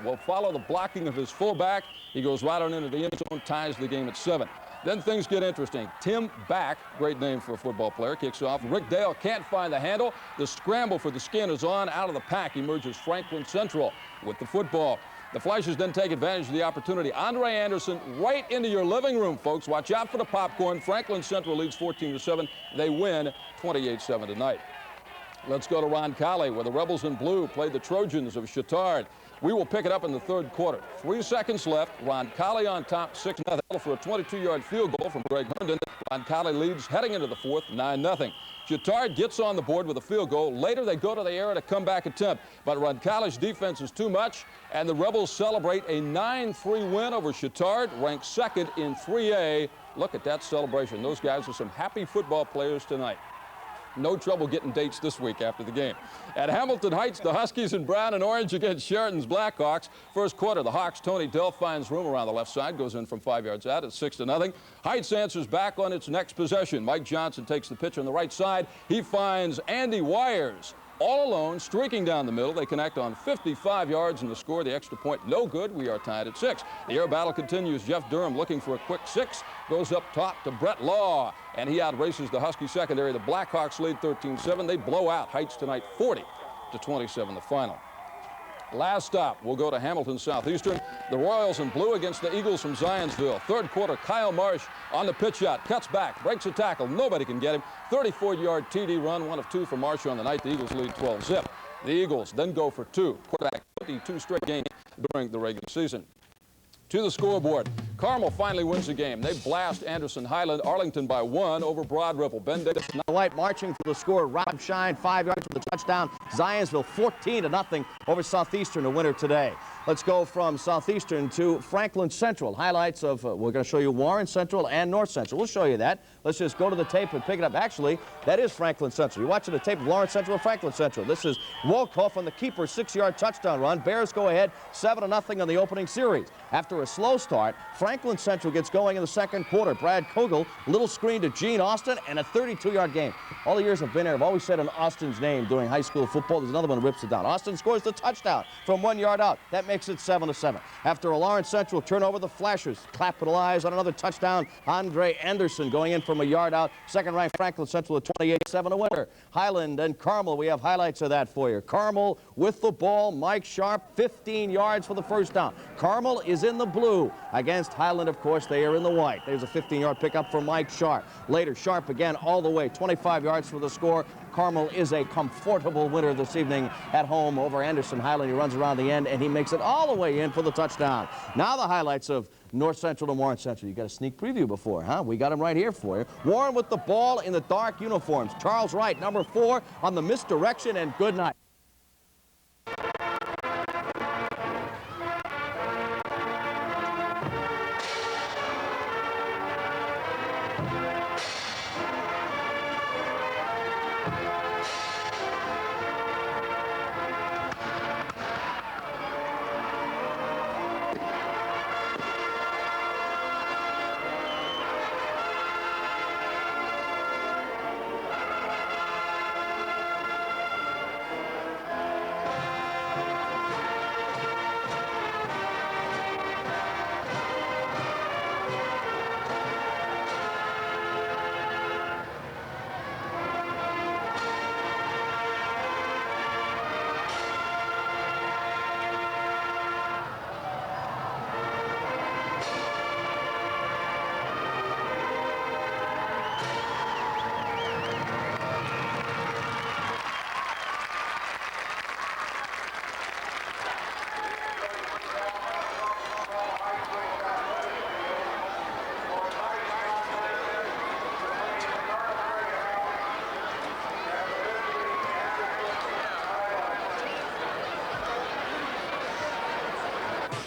will follow the blocking of his fullback. He goes right on into the end zone, ties the game at 7. Then things get interesting. Tim Back, great name for a football player, kicks off. Rick Dale can't find the handle. The scramble for the skin is on. Out of the pack emerges Franklin Central with the football. The Flashers then take advantage of the opportunity. Andre Anderson right into your living room, folks. Watch out for the popcorn. Franklin Central leads 14-7. They win 28-7 tonight. Let's go to Roncalli, where the Rebels in blue played the Trojans of Chittard. We will pick it up in the third quarter. 3 seconds left. Roncalli on top, 6-0 for a 22-yard field goal from Greg Herndon. Roncalli leads heading into the fourth, 9-0. Chittard gets on the board with a field goal. Later, they go to the air at a comeback attempt. But Roncalli's defense is too much, and the Rebels celebrate a 9-3 win over Chittard, ranked second in 3A. Look at that celebration. Those guys are some happy football players tonight. No trouble getting dates this week after the game. At Hamilton Heights, the Huskies in brown and orange against Sheridan's Blackhawks. First quarter, the Hawks' Tony Dell finds room around the left side, goes in from 5 yards out. It's 6-0. Heights answers back on its next possession. Mike Johnson takes the pitch on the right side. He finds Andy Wires all alone, streaking down the middle. They connect on 55 yards, and the score, the extra point, no good. We are tied at 6. The air battle continues. Jeff Durham looking for a quick 6. Goes up top to Brett Law, and he outraces the Husky secondary. The Blackhawks lead 13-7. They blow out Heights tonight, 40-27, the final. Last stop, we'll go to Hamilton Southeastern. The Royals in blue against the Eagles from Zionsville. Third quarter, Kyle Marsh on the pitch out, cuts back, breaks a tackle. Nobody can get him. 34-yard TD run, 1 of 2 for Marsh on the night. The Eagles lead 12-zip. The Eagles then go for 2. Quarterback 22 straight games during the regular season. To the scoreboard, Carmel finally wins the game. They blast Anderson Highland, Arlington by 1 over Broad Ripple. Ben Davis. White marching for the score. Rob Shine, 5 yards for the touchdown. Zionsville 14-0 over Southeastern, the winner today. Let's go from Southeastern to Franklin Central. Highlights of, we're going to show you Warren Central and North Central. We'll show you that. Let's just go to the tape and pick it up. Actually, that is Franklin Central. You're watching the tape of Lawrence Central and Franklin Central. This is Wolkoff on the keeper, 6-yard touchdown run. Bears go ahead 7-0 on the opening series. After a slow start, Franklin Central gets going in the second quarter. Brad Kogel, little screen to Gene Austin, and a 32-yard game. All the years I've been here, I've always said an Austin's name during high school football. There's another one that rips it down. Austin scores the touchdown from 1 yard out. That makes it 7-7. After a Lawrence Central turnover, the Flashers capitalize on another touchdown. Andre Anderson going in from a yard out. Second-ranked Franklin Central at 28-7, a winner. Highland and Carmel, we have highlights of that for you. Carmel with the ball. Mike Sharp, 15 yards for the first down. Carmel is in the blue against Highland, of course. They are in the white. There's a 15-yard pickup for Mike Sharp. Later, Sharp again all the way, 25 yards for the score. Carmel is a comfortable winner this evening at home over Anderson Highland. He runs around the end, and he makes it all the way in for the touchdown. Now the highlights of North Central and Warren Central. You got a sneak preview before, huh? We got them right here for you. Warren with the ball in the dark uniforms. Charles Wright, number 4, on the misdirection, and good night.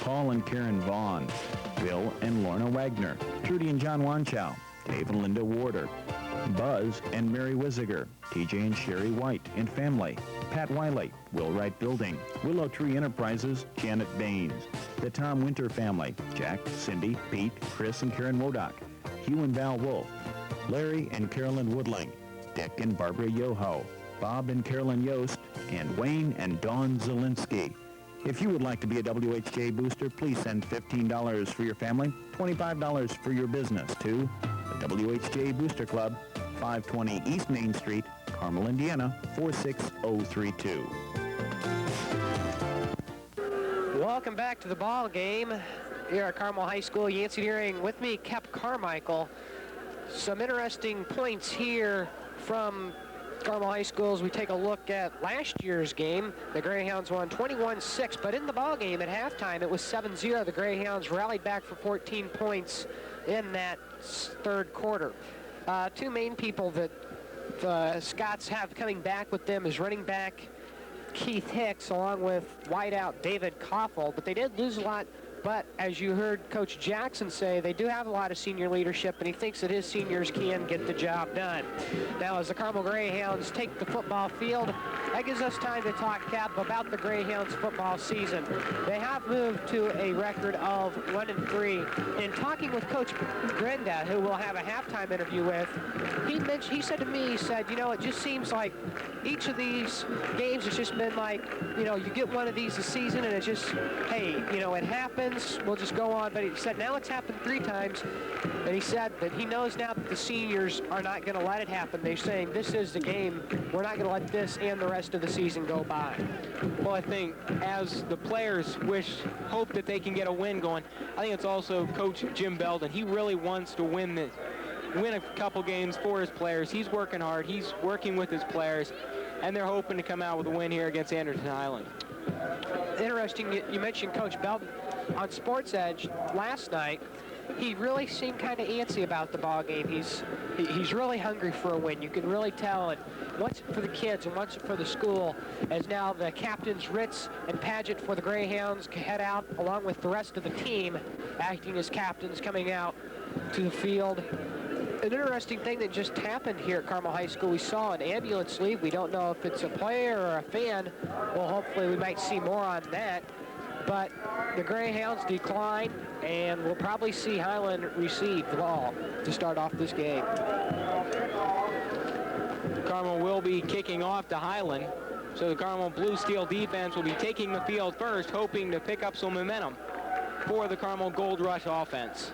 Paul and Karen Vaughn, Bill and Lorna Wagner, Trudy and John Wanchow, Dave and Linda Warder, Buzz and Mary Wiziger, TJ and Sherry White and family, Pat Wiley, Will Wright Building, Willow Tree Enterprises, Janet Baines, the Tom Winter family, Jack, Cindy, Pete, Chris and Karen Wodak, Hugh and Val Wolf, Larry and Carolyn Woodling, Dick and Barbara Yoho, Bob and Carolyn Yost, and Wayne and Dawn Zielinski. If you would like to be a WHJ booster, please send $15 for your family, $25 for your business to the WHJ Booster Club, 520 East Main Street, Carmel, Indiana, 46032. Welcome back to the ball game here at Carmel High School. Yancey Deering with me, Kep Carmichael. Some interesting points here from Carmel High School as we take a look at last year's game. The Greyhounds won 21-6, but in the ball game at halftime it was 7-0. The Greyhounds rallied back for 14 points in that third quarter. Two main people that the Scots have coming back with them is running back Keith Hicks along with wideout David Koffel, but they did lose a lot. But as you heard Coach Jackson say, they do have a lot of senior leadership, and he thinks that his seniors can get the job done. Now, as the Carmel Greyhounds take the football field, that gives us time to talk, Cap, about the Greyhounds football season. They have moved to a record of 1-3. In talking with Coach Grenda, who we'll have a halftime interview with, he said to me, you know, it just seems like each of these games has just been like, you know, you get one of these a season, and it's just, hey, you know, it happens. We'll just go on. But he said now it's happened 3 times, and he said that he knows now that the seniors are not going to let it happen. They're saying this is the game. We're not going to let this and the rest of the season go by. Well, I think as the players hope that they can get a win going, I think it's also Coach Jim Belden. He really wants to win a couple games for his players. He's working hard. He's working with his players, and they're hoping to come out with a win here against Anderson Highland. Interesting, you mentioned Coach Belden. On Sports Edge last night, he really seemed kind of antsy about the ball game. He's really hungry for a win. You can really tell it. What's it for the kids and what's it for the school, as now the captains Ritz and Paget for the Greyhounds head out along with the rest of the team acting as captains coming out to the field. An interesting thing that just happened here at Carmel High School, we saw an ambulance leave. We don't know if it's a player or a fan. Well, hopefully we might see more on that. But the Greyhounds decline, and we'll probably see Highland receive the ball to start off this game. Carmel will be kicking off to Highland, so the Carmel Blue Steel defense will be taking the field first, hoping to pick up some momentum for the Carmel Gold Rush offense.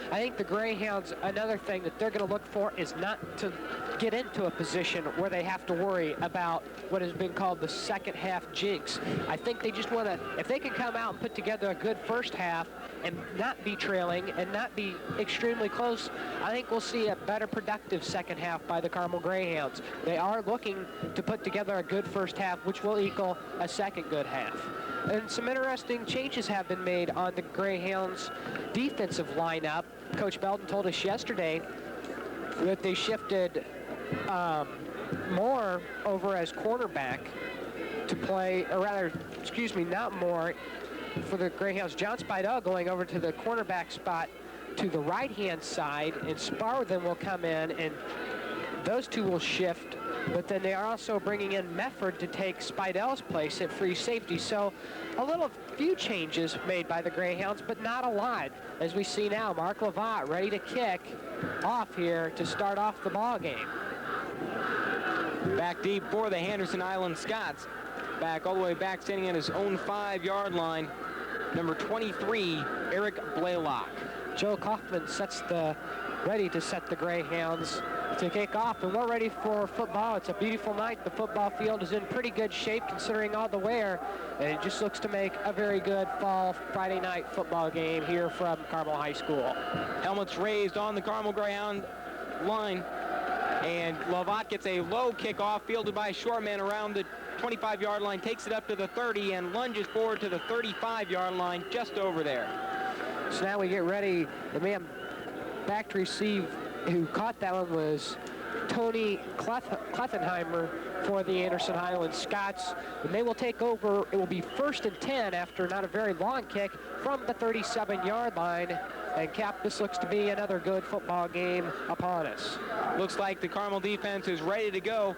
I think the Greyhounds, another thing that they're going to look for is not to get into a position where they have to worry about what has been called the second half jinx. I think they just want to, if they can come out and put together a good first half and not be trailing and not be extremely close, I think we'll see a better productive second half by the Carmel Greyhounds. They are looking to put together a good first half, which will equal a second good half. And some interesting changes have been made on the Greyhounds defensive lineup. Coach Belden told us yesterday that they shifted Moore over as quarterback to play, or rather, excuse me, not Moore, for the Greyhounds. John Spidell going over to the quarterback spot to the right-hand side, and Sparrow then will come in, and those two will shift. But then they are also bringing in Mefford to take Spidell's place at free safety. So a few changes made by the Greyhounds, but not a lot. As we see now, Mark Lavatt ready to kick off here to start off the ball game. Back deep for the Henderson Island Scots. Back all the way back, standing at his own 5-yard line, number 23, Eric Blaylock. Joe Kaufman ready to set the Greyhounds to kick off, and we're ready for football. It's a beautiful night. The football field is in pretty good shape considering all the wear, and it just looks to make a very good fall Friday night football game here from Carmel High School. Helmets raised on the Carmel Greyhound line, and Lavatt gets a low kickoff fielded by a short man around the 25-yard line, takes it up to the 30 and lunges forward to the 35-yard line just over there. So now we get ready. The man back to receive who caught that one was Tony Klethenheimer for the Anderson Highland Scots. And they will take over. It will be 1st and 10 after not a very long kick from the 37-yard line. And Cap, this looks to be another good football game upon us. Looks like the Carmel defense is ready to go,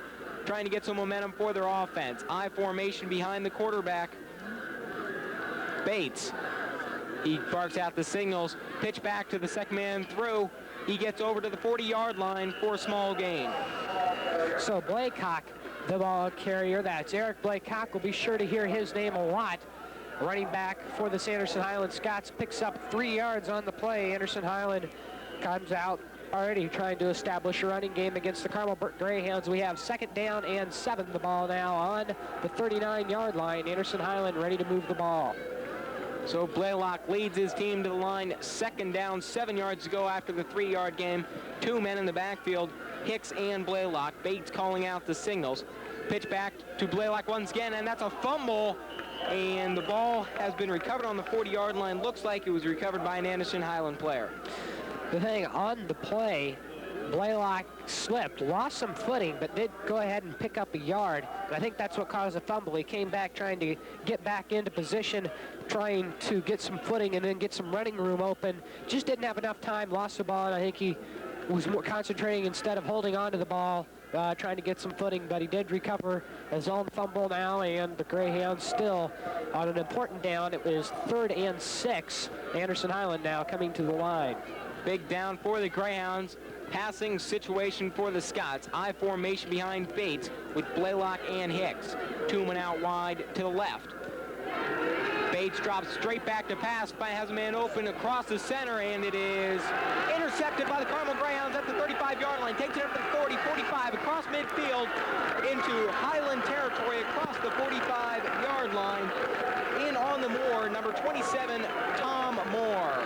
trying to get some momentum for their offense. I formation behind the quarterback, Bates. He barks out the signals, pitch back to the second man through. He gets over to the 40-yard line for a small gain. So Blaycock, the ball carrier, that's Eric Blaycock. We'll be sure to hear his name a lot running back for the Anderson Highland Scots, picks up 3 yards on the play. Anderson Highland comes out already trying to establish a running game against the Carmel Greyhounds. We have 2nd down and 7. The ball now on the 39-yard line. Anderson Highland ready to move the ball. So Blaylock leads his team to the line. 2nd down, 7 yards to go after the 3-yard game. 2 men in the backfield, Hicks and Blaylock. Bates calling out the signals. Pitch back to Blaylock once again, and that's a fumble. And the ball has been recovered on the 40-yard line. Looks like it was recovered by an Anderson Highland player. The thing on the play, Blaylock slipped, lost some footing, but did go ahead and pick up a yard. And I think that's what caused the fumble. He came back trying to get back into position, trying to get some footing and then get some running room open. Just didn't have enough time, lost the ball, and I think he was more concentrating instead of holding on to the ball, trying to get some footing, but he did recover his own fumble now, and the Greyhounds still on an important down. It was 3rd and 6. Anderson Highland now coming to the line. Big down for the Greyhounds. Passing situation for the Scots. I formation behind Bates with Blaylock and Hicks. 2 men out wide to the left. Bates drops straight back to pass, has a man open across the center, and it is intercepted by the Carmel Greyhounds at the 35-yard line. Takes it up to the 40, 45, across midfield into Highland territory, across the 45-yard line. In on the Moore, number 27, Tom Moore.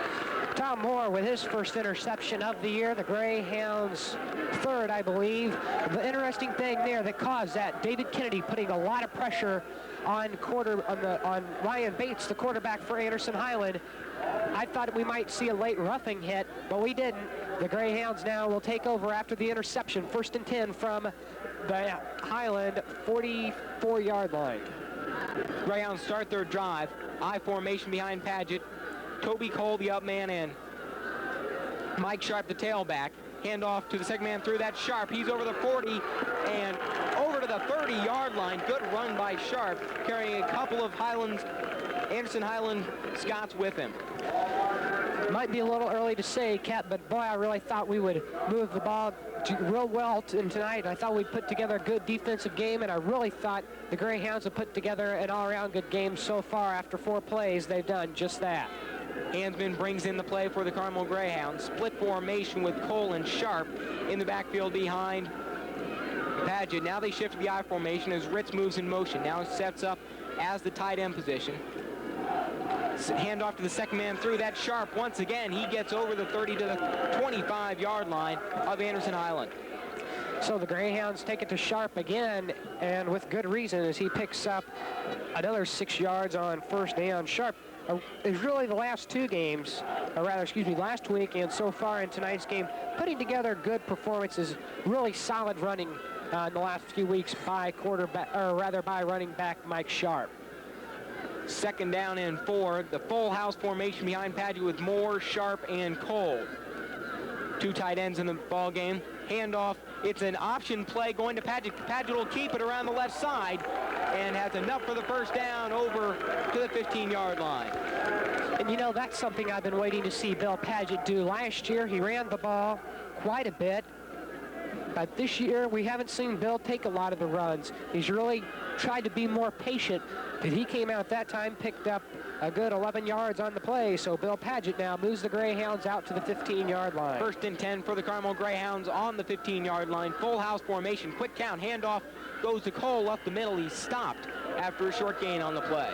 Tom Moore with his first interception of the year. The Greyhounds 3rd, I believe. The interesting thing there that caused that, David Kennedy putting a lot of pressure on Ryan Bates, the quarterback for Anderson Highland. I thought we might see a late roughing hit, but we didn't. The Greyhounds now will take over after the interception. 1st and 10 from the Highland 44-yard line. Greyhounds start their drive. I formation behind Paget. Toby Cole, the up man, and Mike Sharp, the tailback. Handoff to the 2nd man through. That's Sharp. He's over the 40 and over to the 30-yard line. Good run by Sharp, carrying a couple of Anderson Highland Scots with him. Might be a little early to say, Kat, but boy, I really thought we would move the ball real well tonight. I thought we'd put together a good defensive game, and I really thought the Greyhounds have put together an all-around good game so far. After 4 plays, they've done just that. Hansman brings in the play for the Carmel Greyhounds. Split formation with Cole and Sharp in the backfield behind Paget. Now they shift to the I formation as Ritz moves in motion. Now sets up as the tight end position. Handoff to the 2nd man through. That Sharp once again. He gets over the 30 to the 25-yard line of Anderson Highland. So the Greyhounds take it to Sharp again, and with good reason, as he picks up another 6 yards on 1st down. Sharp is really the last 2 games, or rather, last week and so far in tonight's game, putting together good performances, really solid running in the last few weeks by running back Mike Sharp. 2nd down and 4. The full house formation behind Paget with Moore, Sharp, and Cole. 2 tight ends in the ball game. Handoff. It's an option play going to Paget. Paget will keep it around the left side and has enough for the 1st down over to the 15-yard line. And you know, that's something I've been waiting to see Bill Paget do. Last year, he ran the ball quite a bit. But this year, we haven't seen Bill take a lot of the runs. He's really tried to be more patient. But he came out that time, picked up a good 11 yards on the play. So Bill Paget now moves the Greyhounds out to the 15-yard line. 1st and 10 for the Carmel Greyhounds on the 15-yard line. Full house formation, quick count, handoff goes to Cole up the middle. He's stopped after a short gain on the play.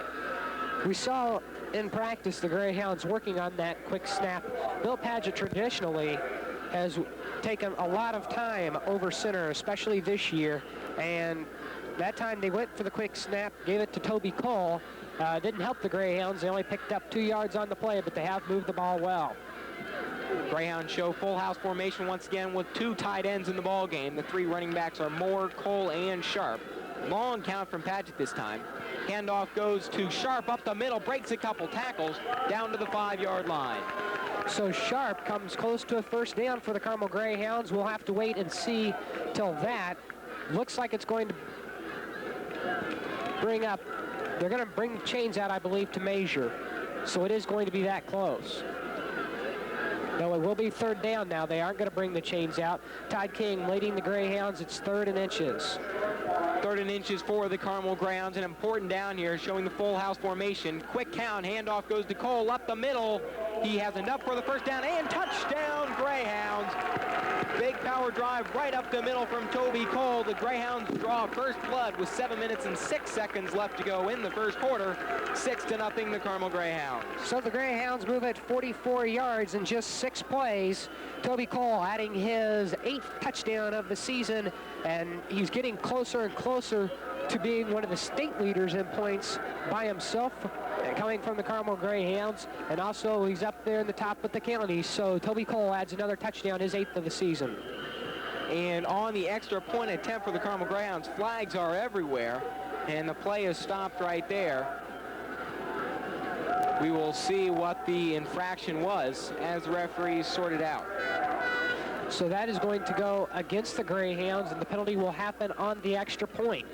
We saw in practice the Greyhounds working on that quick snap. Bill Paget traditionally has taken a lot of time over center, especially this year, and that time they went for the quick snap, gave it to Toby Cole. Didn't help the Greyhounds. They only picked up 2 yards on the play, but they have moved the ball well. Greyhounds show full house formation once again with 2 tight ends in the ball game. The 3 running backs are Moore, Cole, and Sharp. Long count from Paget this time. Handoff goes to Sharp up the middle, breaks a couple tackles down to the 5-yard line. So Sharp comes close to a 1st down for the Carmel Greyhounds. We'll have to wait and see till that. Looks like it's going to bring up, they're going to bring the chains out, I believe, to measure. So it is going to be that close. No, it will be 3rd down now. They aren't going to bring the chains out. Todd King leading the Greyhounds. It's 3rd and inches. Third and inches for the Carmel Greyhounds. An important down here, showing the full house formation. Quick count, handoff goes to Cole up the middle. He has enough for the first down, and touchdown Greyhounds. Big power drive right up the middle from Toby Cole. The Greyhounds draw first blood with 7 minutes and 6 seconds left to go in the first quarter. 6-0 the Carmel Greyhounds. So the Greyhounds move at 44 yards in just 6 plays. Toby Cole adding his 8th touchdown of the season, and he's getting closer and closer to being one of the state leaders in points by himself, coming from the Carmel Greyhounds, and also he's up there in the top with the county. So Toby Cole adds another touchdown, his 8th of the season. And on the extra point attempt for the Carmel Greyhounds, flags are everywhere, and the play is stopped right there. We will see what the infraction was as the referees sort it out. So that is going to go against the Greyhounds, and the penalty will happen on the extra point.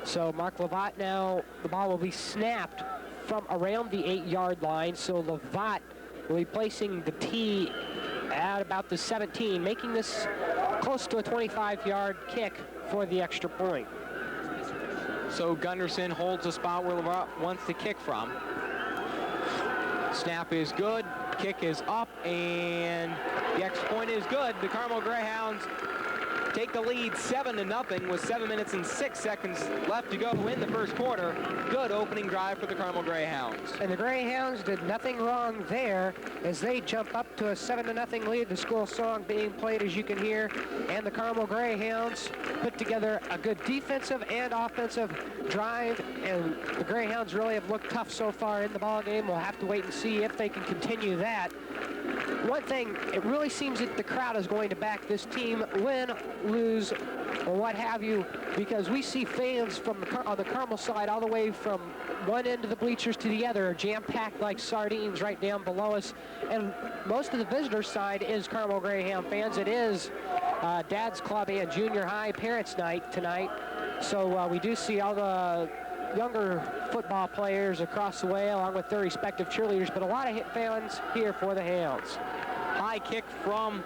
So Mark Lovat now, the ball will be snapped from around the 8-yard line. So Lovat will be placing the tee at about the 17, making this close to a 25-yard kick for the extra point. So Gunderson holds the spot where Lovat wants to kick from. Snap is good, kick is up, and the extra point is good. The Carmel Greyhounds take the lead 7-0 with 7 minutes and 6 seconds left to go in the first quarter. Good opening drive for the Carmel Greyhounds. And the Greyhounds did nothing wrong there as they jump up to a 7-0 lead. The school song being played, as you can hear, and the Carmel Greyhounds put together a good defensive and offensive drive, and the Greyhounds really have looked tough so far in the ball game. We'll have to wait and see if they can continue that. One thing, it really seems that the crowd is going to back this team, win, lose, or what have you, because we see fans from on the Carmel side all the way from one end of the bleachers to the other, jam-packed like sardines right down below us. And most of the visitor side is Carmel Greyhound fans. It is Dad's Club and Junior High Parents Night tonight. So we do see all the younger football players across the way along with their respective cheerleaders, but a lot of fans here for the Hounds. High kick from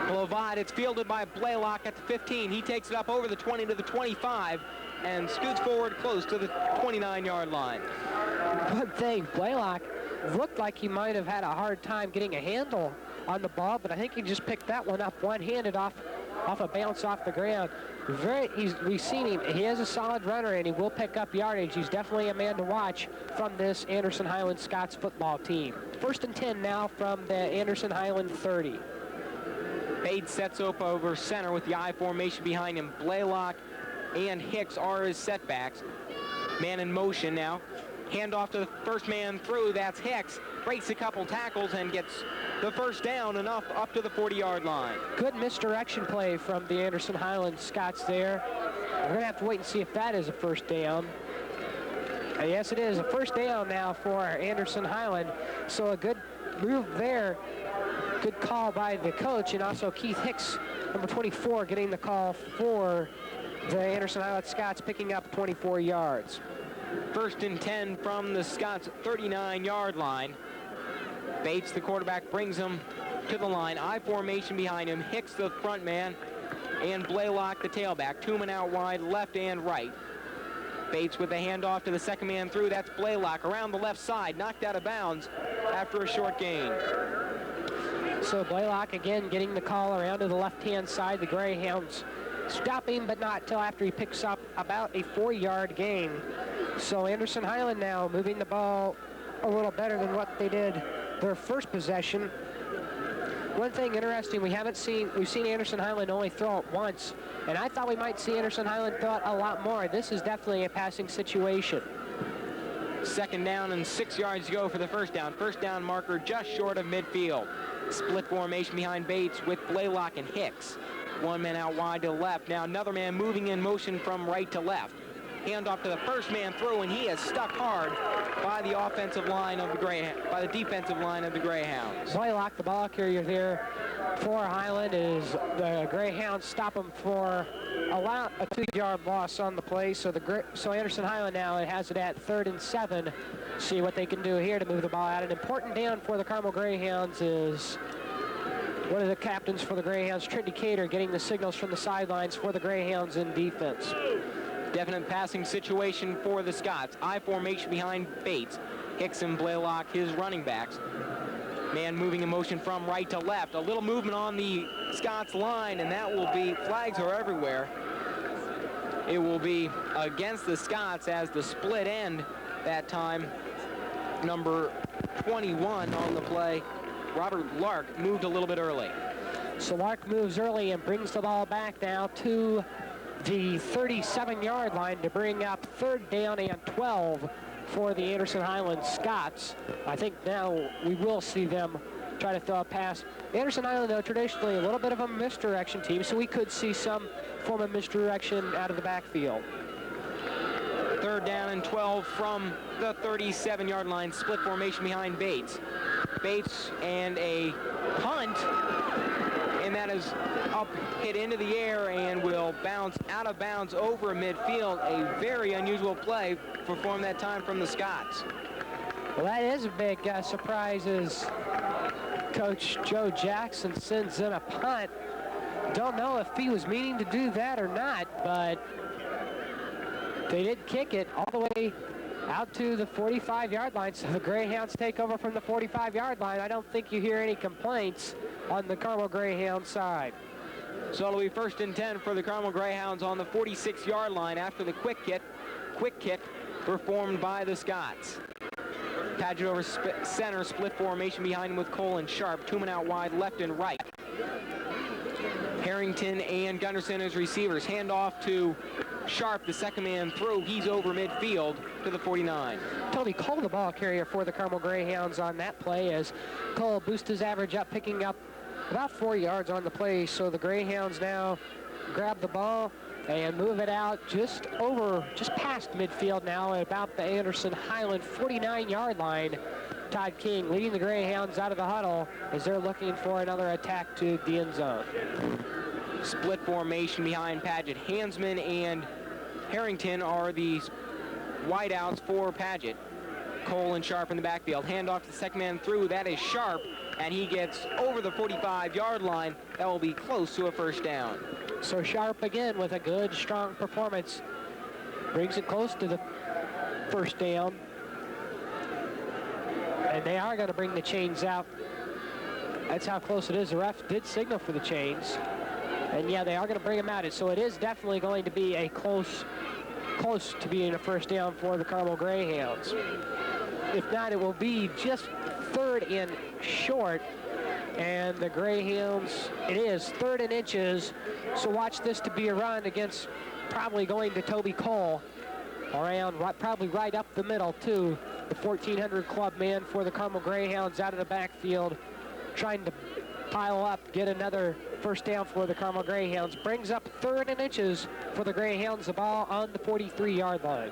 Lovat. It's fielded by Blaylock at the 15. He takes it up over the 20 to the 25 and scoots forward close to the 29-yard line. One thing, Blaylock looked like he might have had a hard time getting a handle on the ball, but I think he just picked that one up one-handed off a bounce off the ground. We've seen him. He is a solid runner, and he will pick up yardage. He's definitely a man to watch from this Anderson Highland Scots football team. 1st and 10 now from the Anderson Highland 30. Bates sets up over center with the I formation behind him. Blaylock and Hicks are his setbacks. Man in motion now. Handoff to the first man through. That's Hicks. Breaks a couple tackles and gets the first down, enough up to the 40-yard line. Good misdirection play from the Anderson Highland Scots there. We're going to have to wait and see if that is a first down. And yes, it is a first down now for Anderson Highland. So a good move there. Good call by the coach, and also Keith Hicks, number 24, getting the call for the Anderson Highland Scots, picking up 24 yards. 1st and 10 from the Scots 39-yard line. Bates, the quarterback, brings him to the line. I formation behind him. Hicks, the front man, and Blaylock, the tailback. 2 men out wide, left and right. Bates with the handoff to the second man through. That's Blaylock around the left side, knocked out of bounds after a short gain. So Blaylock again getting the call around to the left-hand side. The Greyhounds stop him, but not till after he picks up about a 4-yard gain. So Anderson Highland now moving the ball a little better than what they did their first possession. One thing interesting, we've seen Anderson Highland only throw it once, and I thought we might see Anderson Highland throw it a lot more. This is definitely a passing situation. 2nd down and 6 yards to go for the first down. First down marker just short of midfield. Split formation behind Bates with Blaylock and Hicks. 1 man out wide to the left. Now another man moving in motion from right to left. Handoff to the first man through, and he is stuck hard by the offensive line of the defensive line of the Greyhounds. Blaylock, the ball carrier there for Highland, is the Greyhounds stop him for a 2-yard loss on the play. So Anderson Highland now has it at 3rd and 7. See what they can do here to move the ball out. An important down for the Carmel Greyhounds is one of the captains for the Greyhounds, Trinity Cater, getting the signals from the sidelines for the Greyhounds in defense. Definite passing situation for the Scots. I formation behind Bates. Hicks and Blaylock, his running backs. Man moving in motion from right to left. A little movement on the Scots line, and that will be, flags are everywhere. It will be against the Scots as the split end that time. Number 21 on the play, Robert Lark, moved a little bit early. So Lark moves early and brings the ball back now to the 37-yard line to bring up 3rd down and 12 for the Anderson Highland Scots. I think now we will see them try to throw a pass. Anderson Highland, though, traditionally a little bit of a misdirection team, so we could see some form of misdirection out of the backfield. 3rd down and 12 from the 37-yard line, split formation behind Bates. Bates and a punt, and that is up, hit into the air, and will bounce out of bounds over midfield. A very unusual play performed that time from the Scots. Well, that is a big surprise as Coach Joe Jackson sends in a punt. Don't know if he was meaning to do that or not, but they did kick it all the way out to the 45-yard line. So the Greyhounds take over from the 45-yard line. I don't think you hear any complaints on the Carmel Greyhound side. So it'll be 1st and 10 for the Carmel Greyhounds on the 46-yard line after the quick kick performed by the Scots. Padgett over center, split formation behind him with Cole and Sharp. 2 men out wide, left and right. Harrington and Gunderson as receivers. Hand off to Sharp, the second man through. He's over midfield to the 49. Toby Cole, the ball carrier for the Carmel Greyhounds on that play, as Cole boosts his average up, picking up about 4 yards on the play. So the Greyhounds now grab the ball and move it out just past midfield now at about the Anderson Highland 49-yard line. Todd King leading the Greyhounds out of the huddle as they're looking for another attack to the end zone. Split formation behind Padgett. Hansman and Harrington are the wideouts for Padgett. Cole and Sharp in the backfield. Handoff to the second man through. That is Sharp, and he gets over the 45-yard line. That will be close to a 1st down. So Sharp again with a good, strong performance. Brings it close to the 1st down. And they are going to bring the chains out. That's how close it is. The ref did signal for the chains. And yeah, they are going to bring them out. So it is definitely going to be a close to being a 1st down for the Carmel Greyhounds. If not, it will be just 3rd and short. And the Greyhounds, it is 3rd and inches. So watch this to be a run against probably going to Toby Cole. Around, probably right up the middle too. The 1400 club man for the Carmel Greyhounds out of the backfield, trying to pile up, get another 1st down for the Carmel Greyhounds. Brings up 3rd and inches for the Greyhounds, the ball on the 43-yard line.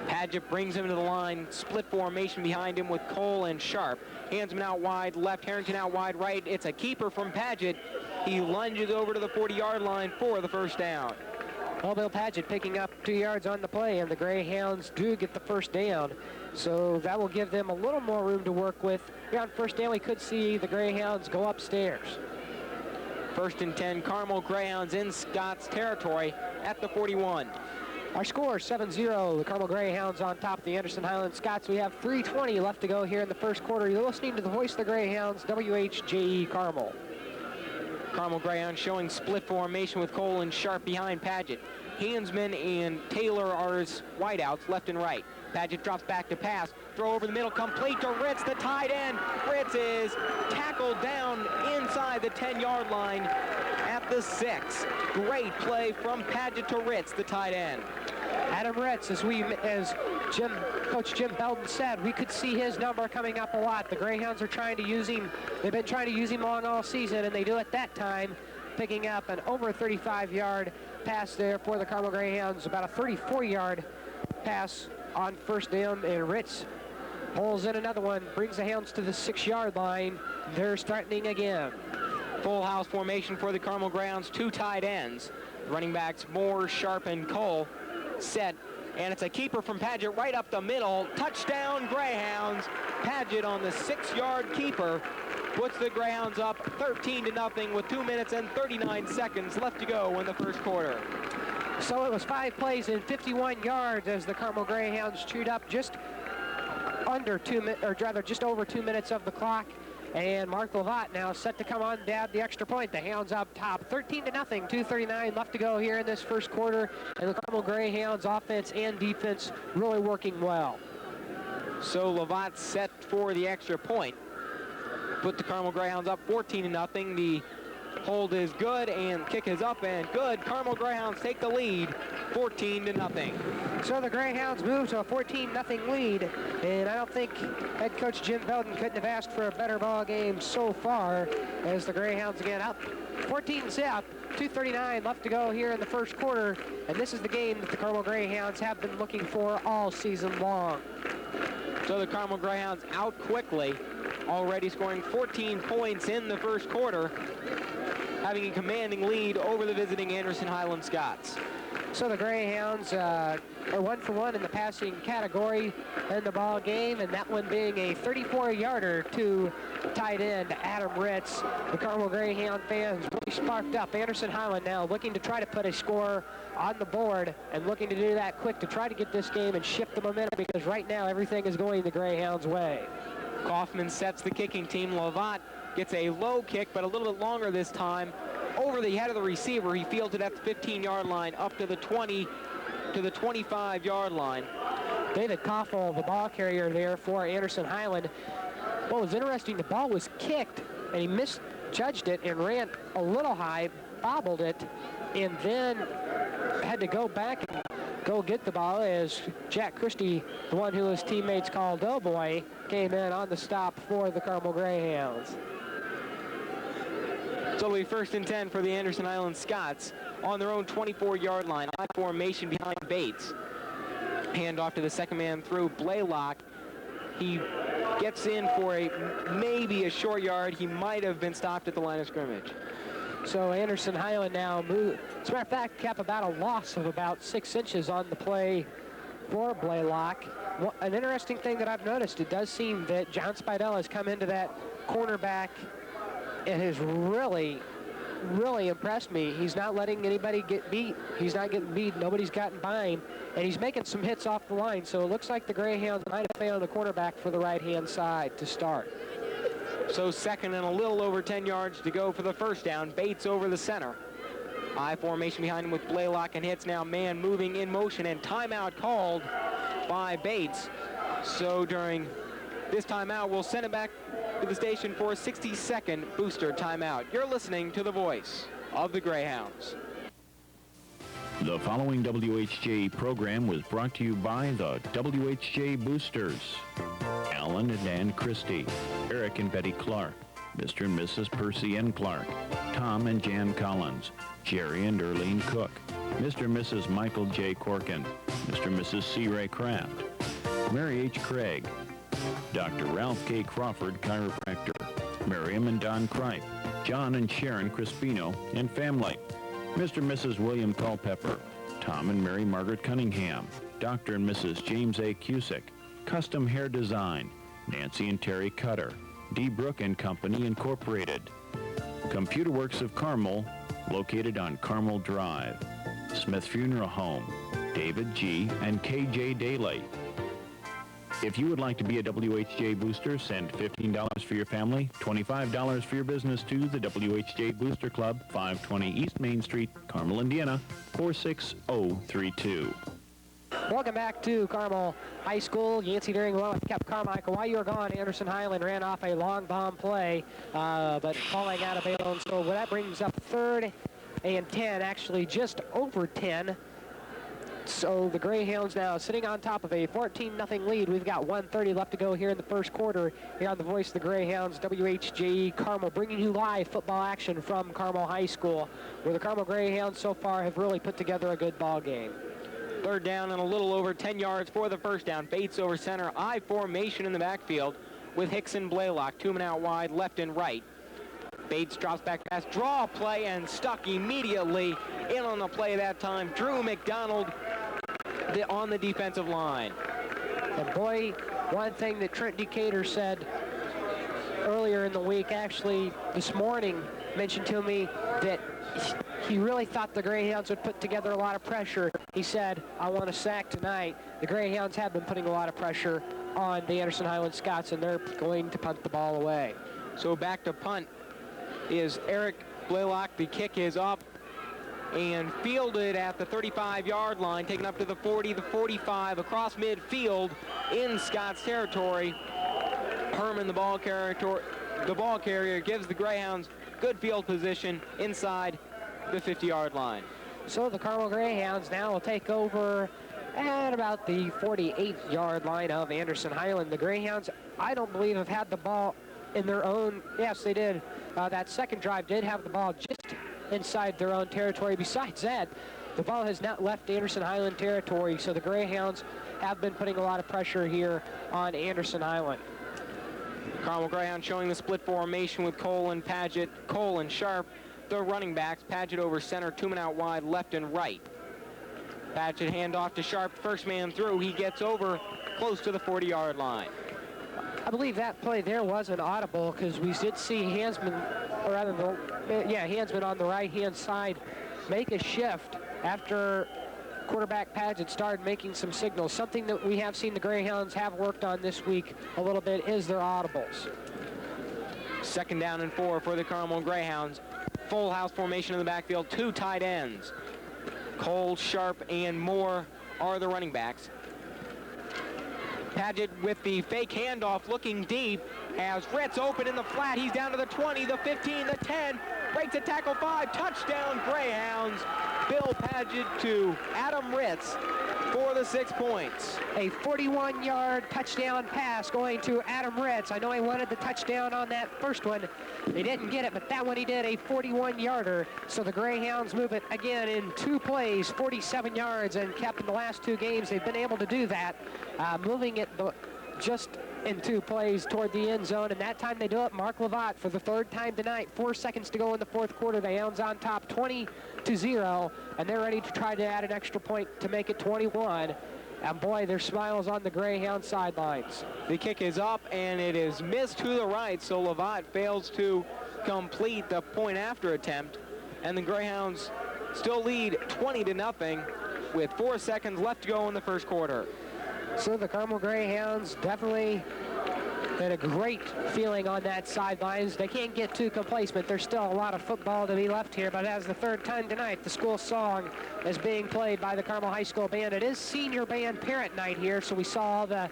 Padgett brings him to the line, split formation behind him with Cole and Sharp. Hansman out wide left, Harrington out wide right. It's a keeper from Padgett. He lunges over to the 40-yard line for the 1st down. Well, Bill Padgett picking up 2 yards on the play, and the Greyhounds do get the 1st down. So that will give them a little more room to work with. Here on 1st down, we could see the Greyhounds go upstairs. 1st and 10, Carmel Greyhounds in Scots territory at the 41. Our score 7-0, the Carmel Greyhounds on top of the Anderson Highland Scots. We have 3:20 left to go here in the 1st quarter. You're listening to the voice of the Greyhounds, WHJE Carmel. Carmel Greyhounds showing split formation with Cole and Sharp behind Padgett. Hansman and Taylor are his wideouts, left and right. Padgett drops back to pass. Throw over the middle, complete to Ritz, the tight end. Ritz is tackled down inside the 10-yard line at the 6. Great play from Padgett to Ritz, the tight end. Adam Ritz, as Coach Jim Belton said, we could see his number coming up a lot. The Greyhounds are trying to use him. They've been trying to use him long all season, and they do it that time, picking up an over 35-yard pass there for the Carmel Greyhounds, about a 34-yard pass on 1st down, and Ritz pulls in another one, brings the Hounds to the 6-yard line. They're threatening again. Full house formation for the Carmel Greyhounds, 2 tight ends. Running backs Moore, Sharp, and Cole set, and it's a keeper from Padgett right up the middle. Touchdown Greyhounds. Padgett on the 6-yard keeper puts the Greyhounds up 13-0 with 2 minutes and 39 seconds left to go in the first quarter. So it was 5 plays and 51 yards as the Carmel Greyhounds chewed up just under 2 minutes, or rather just over 2 minutes of the clock. And Mark Lovat now set to come on to add the extra point. The Hounds up top, 13-0, 2:39 left to go here in this first quarter. And the Carmel Greyhounds offense and defense really working well. So Lovat set for the extra point. Put the Carmel Greyhounds up 14-0. The hold is good and kick is up and good. Carmel Greyhounds take the lead, 14-0. So the Greyhounds move to a 14-0 lead, and I don't think head coach Jim Belden couldn't have asked for a better ball game so far, as the Greyhounds again up 14-0, 2:39 left to go here in the first quarter, and this is the game that the Carmel Greyhounds have been looking for all season long. So the Carmel Greyhounds out quickly, already scoring 14 points in the first quarter, having a commanding lead over the visiting Anderson Highland Scots. So the Greyhounds are 1 for 1 in the passing category in the ball game, and that one being a 34-yarder to tight end Adam Ritz. The Carmel Greyhound fans really sparked up. Anderson Highland now looking to try to put a score on the board and looking to do that quick to try to get this game and shift the momentum, because right now everything is going the Greyhounds' way. Kaufman sets the kicking team. Lovat gets a low kick, but a little bit longer this time. Over the head of the receiver, he fields it at the 15-yard line, up to the 20, to the 25-yard line. David Koffel, the ball carrier there for Anderson Highland. What was interesting, the ball was kicked, and he misjudged it and ran a little high, bobbled it, and then had to go back and go get the ball as Jack Christie, the one who his teammates called Doughboy, came in on the stop for the Carmel Greyhounds. So it'll be 1st and 10 for the Anderson Highland Scots on their own 24-yard line. I formation behind Bates. Hand off to the second man through Blaylock. He gets in for maybe a short yard. He might have been stopped at the line of scrimmage. So Anderson Highland now moves. As a matter of fact, kept about a loss of about 6 inches on the play for Blaylock. Well, an interesting thing that I've noticed, it does seem that John Spidell has come into that cornerback and has really impressed me. He's not letting anybody get beat. He's not getting beat. Nobody's gotten by him. And he's making some hits off the line. So it looks like the Greyhounds might have found a cornerback for the right-hand side to start. So 2nd and a little over 10 yards to go for the first down. Bates over the center. I formation behind him with Blaylock and hits now man moving in motion, and timeout called by Bates. So during this timeout, we'll send it back to the station for a 60-second booster timeout. You're listening to the voice of the Greyhounds. The following WHJ program was brought to you by the WHJ Boosters. Alan and Ann Christie, Eric and Betty Clark, Mr. and Mrs. Percy N. Clark, Tom and Jan Collins, Jerry and Erlene Cook, Mr. and Mrs. Michael J. Corkin, Mr. and Mrs. C. Ray Kraft, Mary H. Craig, Dr. Ralph K. Crawford, chiropractor, Miriam and Don Kripe, John and Sharon Crispino and family, Mr. and Mrs. William Culpepper, Tom and Mary Margaret Cunningham, Dr. and Mrs. James A. Cusick, Custom Hair Design, Nancy and Terry Cutter, D. Brook and Company Incorporated, Computer Works of Carmel, located on Carmel Drive, Smith Funeral Home, David G. and K.J. Daly. If you would like to be a WHJ booster, send $15 for your family, $25 for your business to the WHJ Booster Club, 520 East Main Street, Carmel, Indiana, 46032. Welcome back to Carmel High School. Yancey Deering well with Cap Carmichael. While you were gone, Anderson Highland ran off a long bomb play, but falling out of bounds. So that brings up 3rd and 10, actually just over 10. So the Greyhounds now sitting on top of a 14-0 lead. We've got 1:30 left to go here in the first quarter. Here on the voice of the Greyhounds, WHJE Carmel, bringing you live football action from Carmel High School, where the Carmel Greyhounds so far have really put together a good ball game. 3rd down and a little over 10 yards for the first down. Bates over center, I formation in the backfield with Hicks and Blaylock, 2 men out wide, left and right. Bates drops back pass, draw a play, and stuck immediately in on the play that time. Drew McDonald on the defensive line. And boy, one thing that Trent Decatur said earlier in the week, actually this morning, mentioned to me that he really thought the Greyhounds would put together a lot of pressure. He said, I want a sack tonight. The Greyhounds have been putting a lot of pressure on the Anderson Highland Scots, and they're going to punt the ball away. So back to punt is Eric Blaylock. The kick is up and fielded at the 35-yard line, taken up to the 40, the 45, across midfield in Scots territory. Herman, the ball carrier, gives the Greyhounds good field position inside the 50-yard line. So the Carmel Greyhounds now will take over at about the 48-yard line of Anderson Highland. The Greyhounds, I don't believe, have had the ball in their own. Yes, they did. That second drive did have the ball just inside their own territory. Besides that, the ball has not left Anderson Highland territory, so the Greyhounds have been putting a lot of pressure here on Anderson Highland. Carmel Greyhounds showing the split formation with Cole and Paget, Cole and Sharp, the running backs. Paget over center, 2 men out wide, left and right. Paget handoff to Sharp, first man through. He gets over close to the 40-yard line. I believe that play there was an audible, because we did see Hansman, or rather, Hansman on the right-hand side make a shift after quarterback Paget started making some signals. Something that we have seen the Greyhounds have worked on this week a little bit is their audibles. 2nd down and 4 for the Carmel Greyhounds. Full house formation in the backfield, 2 tight ends. Cole, Sharp, and Moore are the running backs. Paget with the fake handoff, looking deep, has Ritz open in the flat. He's down to the 20, the 15, the 10, breaks a tackle 5, touchdown Greyhounds. Bill Paget to Adam Ritz for the 6 points. A 41-yard touchdown pass going to Adam Ritz. I know he wanted the touchdown on that first one. They didn't get it, but that one he did, a 41-yarder. So the Greyhounds move it again in 2 plays, 47 yards, and kept in the last 2 games. They've been able to do that, moving it just in 2 plays toward the end zone, and that time they do it. Mark Lavatt for the 3rd time tonight. 4 seconds to go in the 4th quarter. The Hounds on top 20-0, and they're ready to try to add an extra point to make it 21. And boy, there's smiles on the Greyhound sidelines. The kick is up, and it is missed to the right, so Lavatt fails to complete the point after attempt, and the Greyhounds still lead 20-0 with 4 seconds left to go in the 1st quarter. So the Carmel Greyhounds definitely had a great feeling on that sidelines. They can't get too complacent. There's still a lot of football to be left here, but as the 3rd time tonight, the school song is being played by the Carmel High School Band. It is senior band parent night here, so we saw the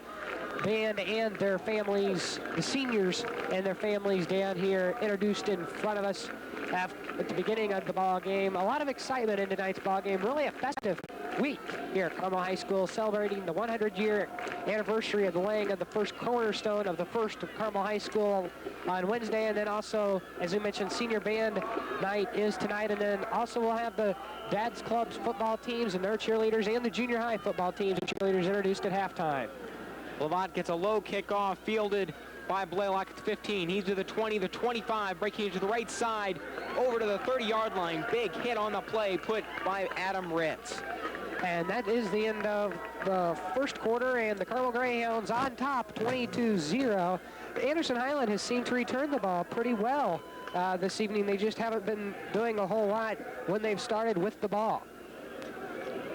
band and their families, the seniors and their families down here introduced in front of us at the beginning of the ball game. A lot of excitement in tonight's ball game. Really a festive week here at Carmel High School, celebrating the 100-year anniversary of the laying of the first cornerstone of the first of Carmel High School on Wednesday. And then also, as we mentioned, senior band night is tonight. And then also we'll have the Dad's Club's football teams and their cheerleaders, and the junior high football teams and cheerleaders introduced at halftime. Lavatt gets a low kickoff, fielded by Blaylock at the 15. He's to the 20, the 25, breaking into the right side, over to the 30-yard line. Big hit on the play put by Adam Ritz. And that is the end of the 1st quarter, and the Carmel Greyhounds on top, 22-0. Anderson Highland has seemed to return the ball pretty well this evening. They just haven't been doing a whole lot when they've started with the ball.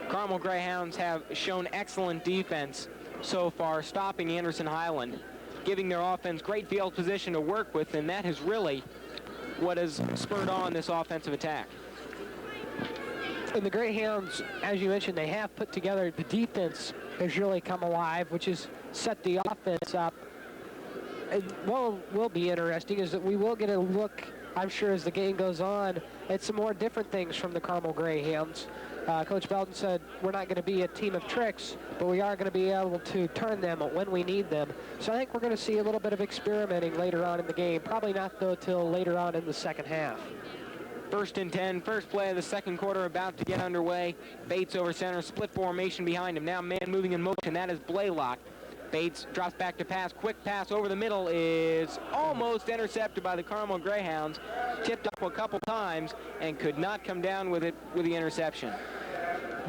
Carmel Greyhounds have shown excellent defense so far, stopping Anderson Highland, giving their offense great field position to work with, and that is really what has spurred on this offensive attack. And the Greyhounds, as you mentioned, they have put together, the defense has really come alive, which has set the offense up. And what will be interesting is that we will get a look, I'm sure, as the game goes on, at some more different things from the Carmel Greyhounds. Coach Belton said we're not going to be a team of tricks, but we are going to be able to turn them when we need them. So I think we're going to see a little bit of experimenting later on in the game. Probably not, though, till later on in the 2nd half. 1st and 10, first play of the 2nd quarter about to get underway. Bates over center, split formation behind him. Now man moving in motion, that is Blaylock. Bates drops back to pass, quick pass over the middle is almost intercepted by the Carmel Greyhounds. Tipped up a couple times and could not come down with it with the interception.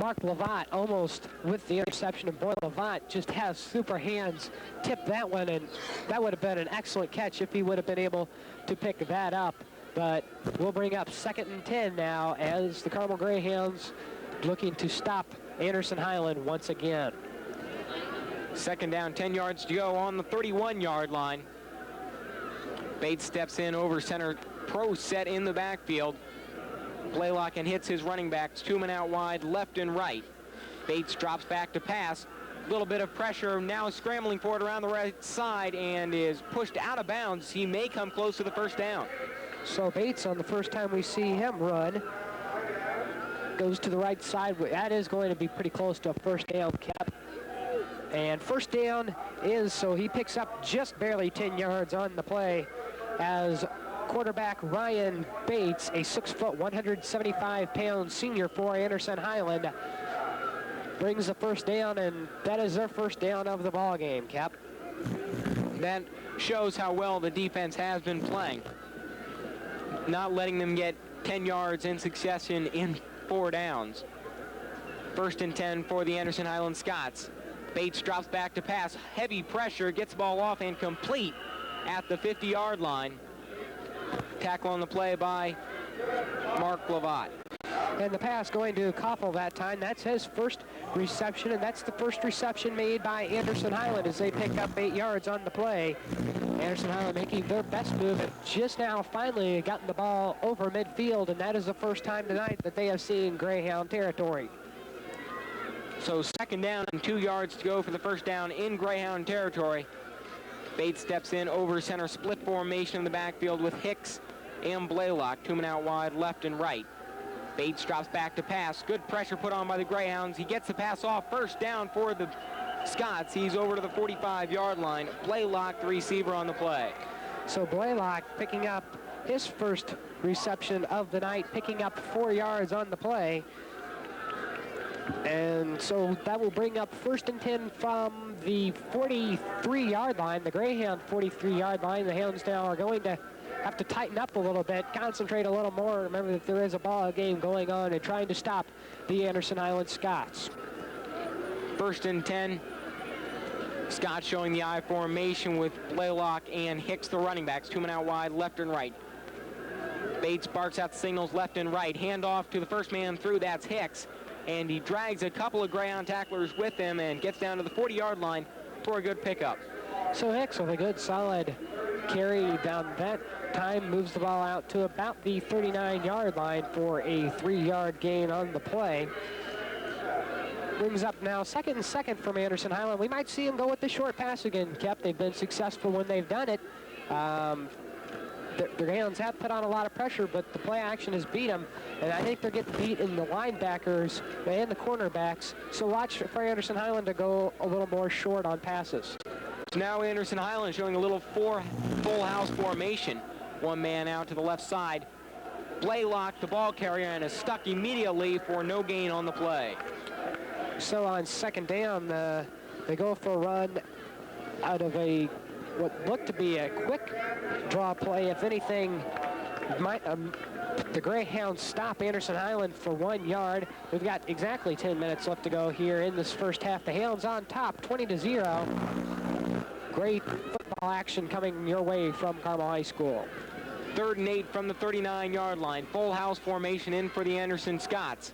Mark Lavatt almost with the interception, and boy, Lavatt just has super hands, tipped that one, and that would have been an excellent catch if he would have been able to pick that up. But we'll bring up 2nd and 10 now as the Carmel Greyhounds looking to stop Anderson Highland once again. 2nd down, 10 yards to go on the 31-yard line. Bates steps in over center, pro set in the backfield. Blaylock and hits his running backs, 2 men out wide, left and right. Bates drops back to pass. A little bit of pressure, now scrambling for it around the right side and is pushed out of bounds. He may come close to the 1st down. So Bates, on the first time we see him run, goes to the right side. That is going to be pretty close to a 1st down, Cap. And 1st down is, so he picks up just barely 10 yards on the play as quarterback Ryan Bates, a 6', 175-pound senior for Anderson Highland, brings the 1st down, and that is their 1st down of the ball game, Cap. That shows how well the defense has been playing. Not letting them get 10 yards in succession in 4 downs. 1st and 10 for the Anderson Highland Scots. Bates drops back to pass. Heavy pressure, gets the ball off and complete at the 50-yard line. Tackle on the play by Mark Lavatt. And the pass going to Koppel that time. That's his 1st reception, and that's the 1st reception made by Anderson Highland as they pick up 8 yards on the play. Anderson Highland making their best move and just now finally gotten the ball over midfield, and that is the 1st time tonight that they have seen Greyhound territory. So 2nd down and 2 yards to go for the 1st down in Greyhound territory. Bates steps in over center, split formation in the backfield with Hicks and Blaylock, 2 men out wide, left and right. Bates drops back to pass. Good pressure put on by the Greyhounds. He gets the pass off. 1st down for the Scots. He's over to the 45-yard line. Blaylock, the receiver on the play. So Blaylock picking up his 1st reception of the night, picking up 4 yards on the play. And so that will bring up 1st and 10 from the 43-yard line, the Greyhound 43-yard line. The Hounds now are going to have to tighten up a little bit, concentrate a little more. Remember that there is a ball game going on and trying to stop the Anderson Highland Scots. 1st and 10. Scott showing the I formation with Blaylock and Hicks, the running backs, 2 men out wide, left and right. Bates barks out the signals left and right. Handoff to the 1st man through, that's Hicks. And he drags a couple of Greyhound tacklers with him and gets down to the 40-yard line for a good pickup. So Hicks with a good solid carry down that time, moves the ball out to about the 39-yard line for a 3-yard gain on the play. Brings up now 2nd and 2 from Anderson Highland. We might see him go with the short pass again, Kep. They've been successful when they've done it. The Greyhounds have put on a lot of pressure, but the play action has beat them, and I think they're getting beat in the linebackers and the cornerbacks. So watch for Anderson Highland to go a little more short on passes. Now Anderson Highland showing a little full house formation. 1 man out to the left side. Blaylock, the ball carrier, and is stuck immediately for no gain on the play. So on 2nd down, they go for a run out of what looked to be a quick draw play. If anything, the Greyhounds stop Anderson Highland for 1 yard. We've got exactly 10 minutes left to go here in this 1st half. The Hounds on top, 20-0. Great football action coming your way from Carmel High School. 3rd and 8 from the 39-yard line. Full house formation in for the Anderson Scots.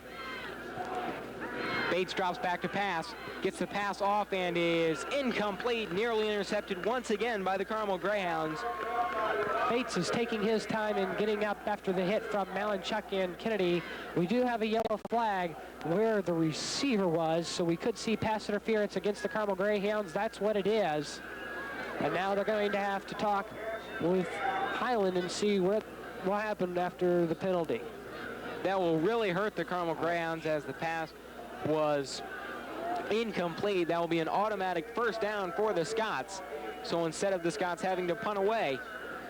Bates drops back to pass, gets the pass off and is incomplete, nearly intercepted once again by the Carmel Greyhounds. Bates is taking his time in getting up after the hit from Malinchuk and Kennedy. We do have a yellow flag where the receiver was, so we could see pass interference against the Carmel Greyhounds. That's what it is. And now they're going to have to talk with Highland and see what happened after the penalty. That will really hurt the Carmel Greyhounds as the pass was incomplete. That will be an automatic 1st down for the Scots. So instead of the Scots having to punt away,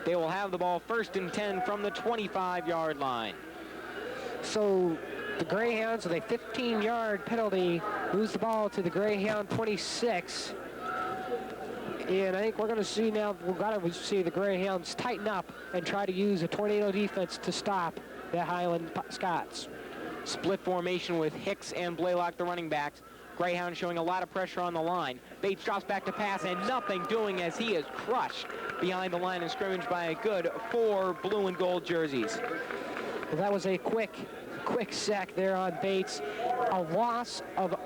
they will have the ball 1st and 10 from the 25-yard line. So the Greyhounds with a 15-yard penalty lose the ball to the Greyhound 26. And I think we're going to see now, we've got to see the Greyhounds tighten up and try to use a tornado defense to stop the Highland Scots. split formation with Hicks and Blaylock, the running backs. Greyhound showing a lot of pressure on the line. Bates drops back to pass and nothing doing as he is crushed behind the line of scrimmage by a good 4 blue and gold jerseys. Well, that was a quick sack there on Bates. A loss of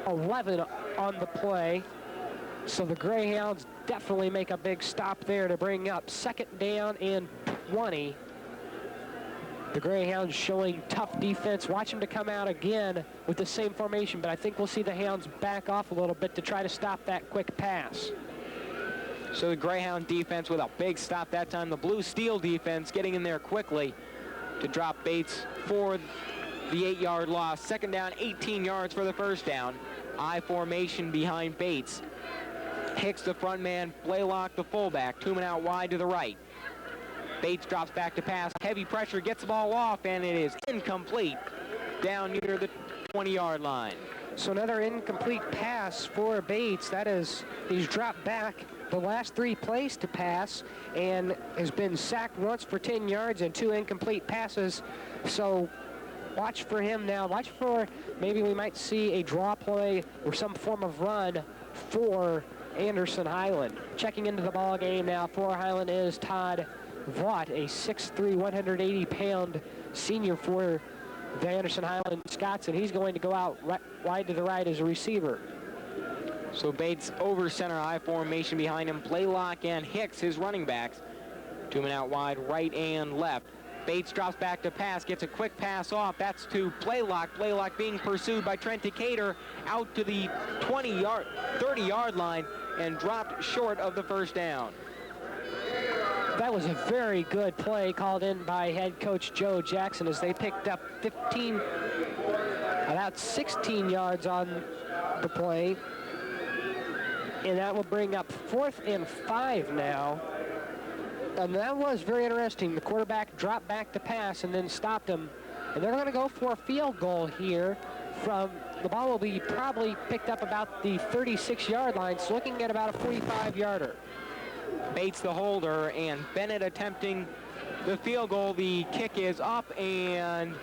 11 on the play. So the Greyhounds definitely make a big stop there to bring up 2nd down and 20. The Greyhounds showing tough defense. Watch them to come out again with the same formation, but I think we'll see the Hounds back off a little bit to try to stop that quick pass. So the Greyhound defense with a big stop that time. The Blue Steel defense getting in there quickly to drop Bates for the 8-yard loss. 2nd down, 18 yards for the 1st down. I formation behind Bates. Hicks the front man, Blaylock the fullback, 2 men out wide to the right. Bates drops back to pass, heavy pressure, gets the ball off, and it is incomplete down near the 20-yard line. So another incomplete pass for Bates. That is, he's dropped back the last 3 plays to pass and has been sacked once for 10 yards and 2 incomplete passes. So watch for him now. Watch for, maybe we might see a draw play or some form of run for Anderson Highland. Checking into the ball game now for Highland is Todd Vaught, a 6'3", 180-pound senior for the Anderson Highland Scots, and he's going to go out wide to the right as a receiver. So Bates over center I formation behind him. Blaylock and Hicks, his running backs. 2 men out wide, right and left. Bates drops back to pass, gets a quick pass off. That's to Blaylock. Blaylock being pursued by Trent Decatur out to the 30-yard line and dropped short of the 1st down. That was a very good play called in by head coach Joe Jackson as they picked up about 16 yards on the play. And that will bring up 4th and 5 now. And that was very interesting. The quarterback dropped back to pass and then stopped him. And they're going to go for a field goal here from, the ball will be probably picked up about the 36-yard line, so looking at about a 45-yarder. Bates the holder and Bennett attempting the field goal. The kick is up and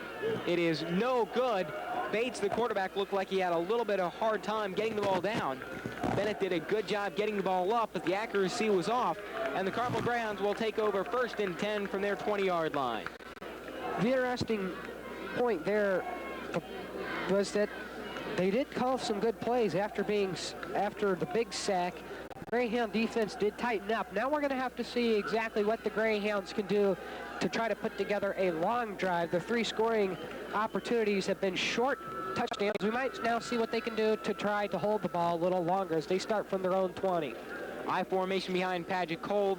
it is no good. Bates, the quarterback, looked like he had a little bit of hard time getting the ball down. Bennett did a good job getting the ball up, but the accuracy was off, and the Carmel Greyhounds will take over 1st and 10 from their 20-yard line. The interesting point there was that they did call some good plays after the big sack. Greyhound defense did tighten up. Now we're going to have to see exactly what the Greyhounds can do to try to put together a long drive. The 3 scoring opportunities have been short touchdowns. We might now see what they can do to try to hold the ball a little longer as they start from their own 20. I formation behind Paget. Cole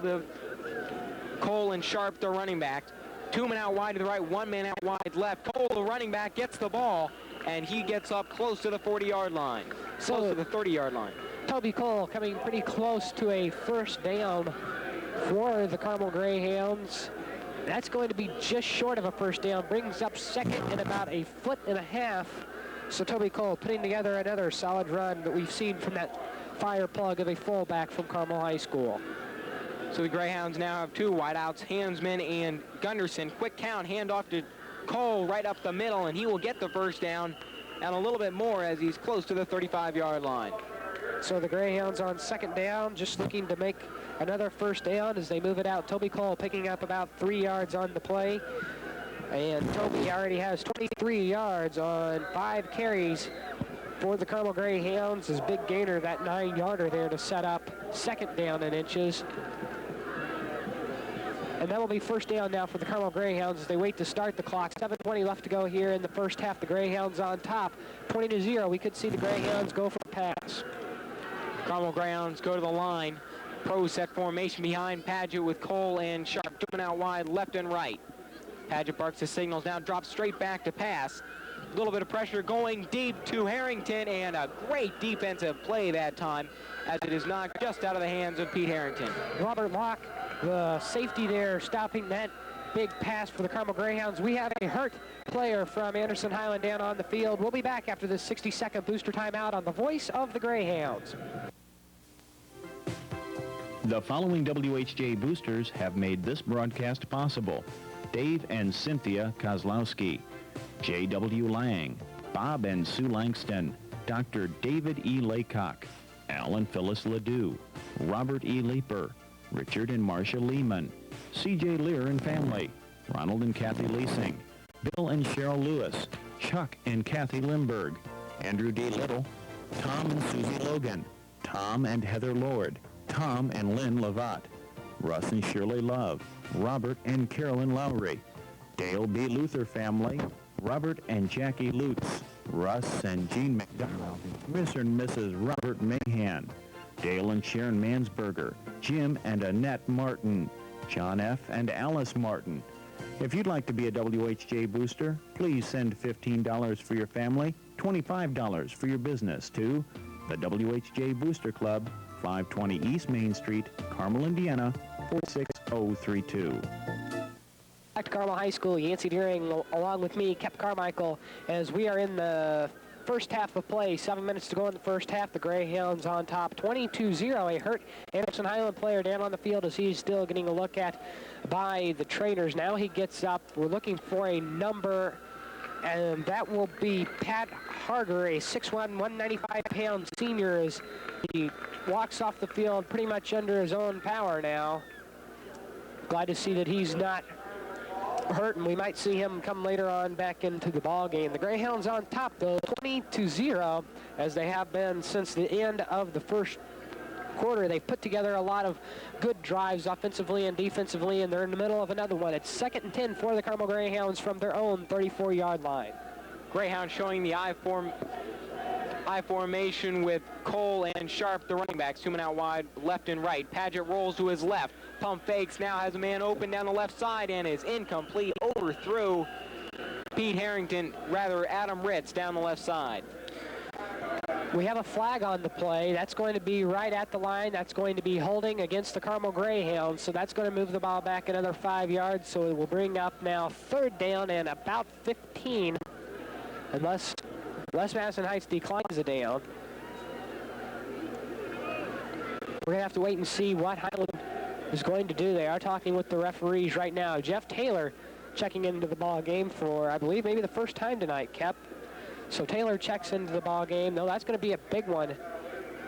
and Sharp, the running backs. 2 men out wide to the right, 1 man out wide left. Cole, the running back, gets the ball, and he gets up close to the 40-yard line, close to the 30-yard line. Toby Cole coming pretty close to a 1st down for the Carmel Greyhounds. That's going to be just short of a 1st down. Brings up 2nd and about a 1.5 feet. So Toby Cole putting together another solid run that we've seen from that fire plug of a fullback from Carmel High School. So the Greyhounds now have 2 wideouts, Hansman and Gunderson. Quick count, handoff to Cole right up the middle, and he will get the 1st down and a little bit more as he's close to the 35-yard line. So the Greyhounds on 2nd down, just looking to make another 1st down as they move it out. Toby Cole picking up about 3 yards on the play. And Toby already has 23 yards on 5 carries for the Carmel Greyhounds. His big gainer, that 9-yarder there to set up 2nd down in inches. And that will be 1st down now for the Carmel Greyhounds as they wait to start the clock. 7:20 left to go here in the 1st half. The Greyhounds on top, 20-0. We could see the Greyhounds go for a pass. Carmel Greyhounds go to the line. Pro set formation behind Paget with Cole and Sharp. 2 men out wide, left and right. Paget barks the signals, now drops straight back to pass. A little bit of pressure going deep to Harrington, and a great defensive play that time as it is knocked just out of the hands of Pete Harrington. Robert Locke, the safety there, stopping that big pass for the Carmel Greyhounds. We have a hurt player from Anderson Highland down on the field. We'll be back after this 60-second booster timeout on the voice of the Greyhounds. The following WHJ boosters have made this broadcast possible. Dave and Cynthia Kozlowski, J.W. Lang, Bob and Sue Langston, Dr. David E. Laycock, Al and Phyllis Ledoux, Robert E. Leeper, Richard and Marcia Lehman, C.J. Lear and family, Ronald and Kathy Leasing, Bill and Cheryl Lewis, Chuck and Kathy Limberg, Andrew D. Little, Tom and Susie Logan, Tom and Heather Lord, Tom and Lynn Lavatt, Russ and Shirley Love, Robert and Carolyn Lowry, Dale B. Luther family, Robert and Jackie Lutz, Russ and Jean McDonald, Mr. and Mrs. Robert Mahan, Dale and Sharon Mansberger, Jim and Annette Martin, John F. and Alice Martin. If you'd like to be a WHJ booster, please send $15 for your family, $25 for your business to the WHJ Booster Club, 520 East Main Street, Carmel, Indiana, 46032. Back to Carmel High School, Yancey Deering along with me, Kep Carmichael, as we are in the first half of play. 7 minutes to go in the first half. The Greyhounds on top, 22-0. A hurt Anderson Highland player down on the field as he's still getting a look at by the trainers. Now he gets up. We're looking for a number, and that will be Pat Harger, a 6'1", 195-pound senior, as he walks off the field pretty much under his own power now. Glad to see that he's not hurt, and we might see him come later on back into the ball game. The Greyhounds on top, though, 20-0, as they have been since the end of the first quarter. They've put together a lot of good drives offensively and defensively, and they're in the middle of another one. It's 2nd and 10 for the Carmel Greyhounds from their own 34-yard line. Greyhounds showing the I formation with Cole and Sharp, the running backs, 2 men out wide, left and right. Padgett rolls to his left. Pump fakes, now has a man open down the left side and is incomplete. Overthrew Adam Ritz down the left side. We have a flag on the play. That's going to be right at the line. That's going to be holding against the Carmel Greyhounds. So that's going to move the ball back another 5 yards. So it will bring up now 3rd down and about 15, unless West Madison Heights declines a down. We're going to have to wait and see what Highland is going to do. They are talking with the referees right now. Jeff Taylor checking into the ball game for, I believe, maybe the first time tonight, Kep. So Taylor checks into the ball game. No, that's going to be a big one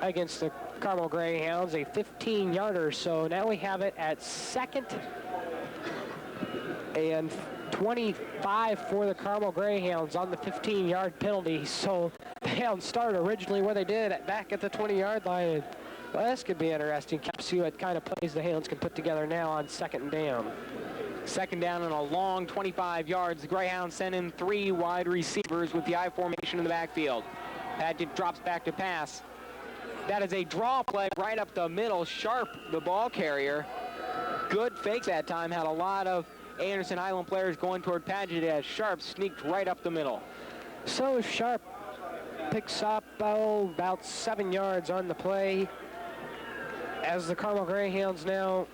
against the Carmel Greyhounds, a 15-yarder. So now we have it at 2nd and 25 for the Carmel Greyhounds on the 15-yard penalty. So the Hounds started originally where they did back at the 20-yard line. Well, this could be interesting. See what kind of plays the Hounds can put together now on 2nd and down. 2nd down and a long 25 yards. The Greyhounds send in 3 wide receivers with the I formation in the backfield. Padgett drops back to pass. That is a draw play right up the middle. Sharp, the ball carrier. Good fakes that time. Had a lot of Anderson Highland players going toward Padgett as Sharp sneaked right up the middle. So Sharp picks up about 7 yards on the play, as the Carmel Greyhounds now,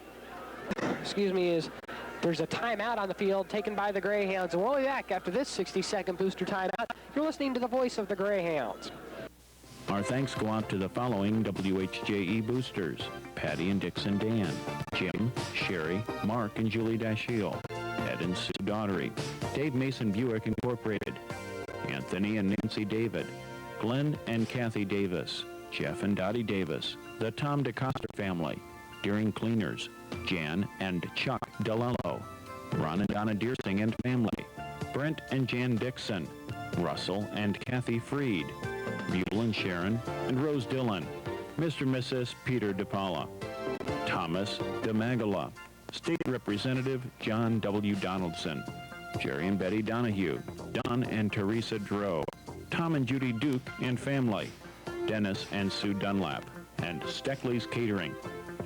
there's a timeout on the field taken by the Greyhounds. And we'll be back after this 60-second booster timeout. You're listening to the voice of the Greyhounds. Our thanks go out to the following WHJE boosters: Patty and Dixon Dan, Jim, Sherry, Mark and Julie Dashiell, Ed and Sue Daughtery, Dave Mason Buick Incorporated, Anthony and Nancy David, Glenn and Kathy Davis, Jeff and Dottie Davis, the Tom DeCoster family, Deering Cleaners, Jan and Chuck DeLello, Ron and Donna Deersing and family, Brent and Jan Dixon, Russell and Kathy Freed, Buell and Sharon and Rose Dillon, Mr. and Mrs. Peter DePaula, Thomas DeMagala, State Representative John W. Donaldson, Jerry and Betty Donahue, Don and Teresa Drow, Tom and Judy Duke and family, Dennis and Sue Dunlap, and Steckley's Catering.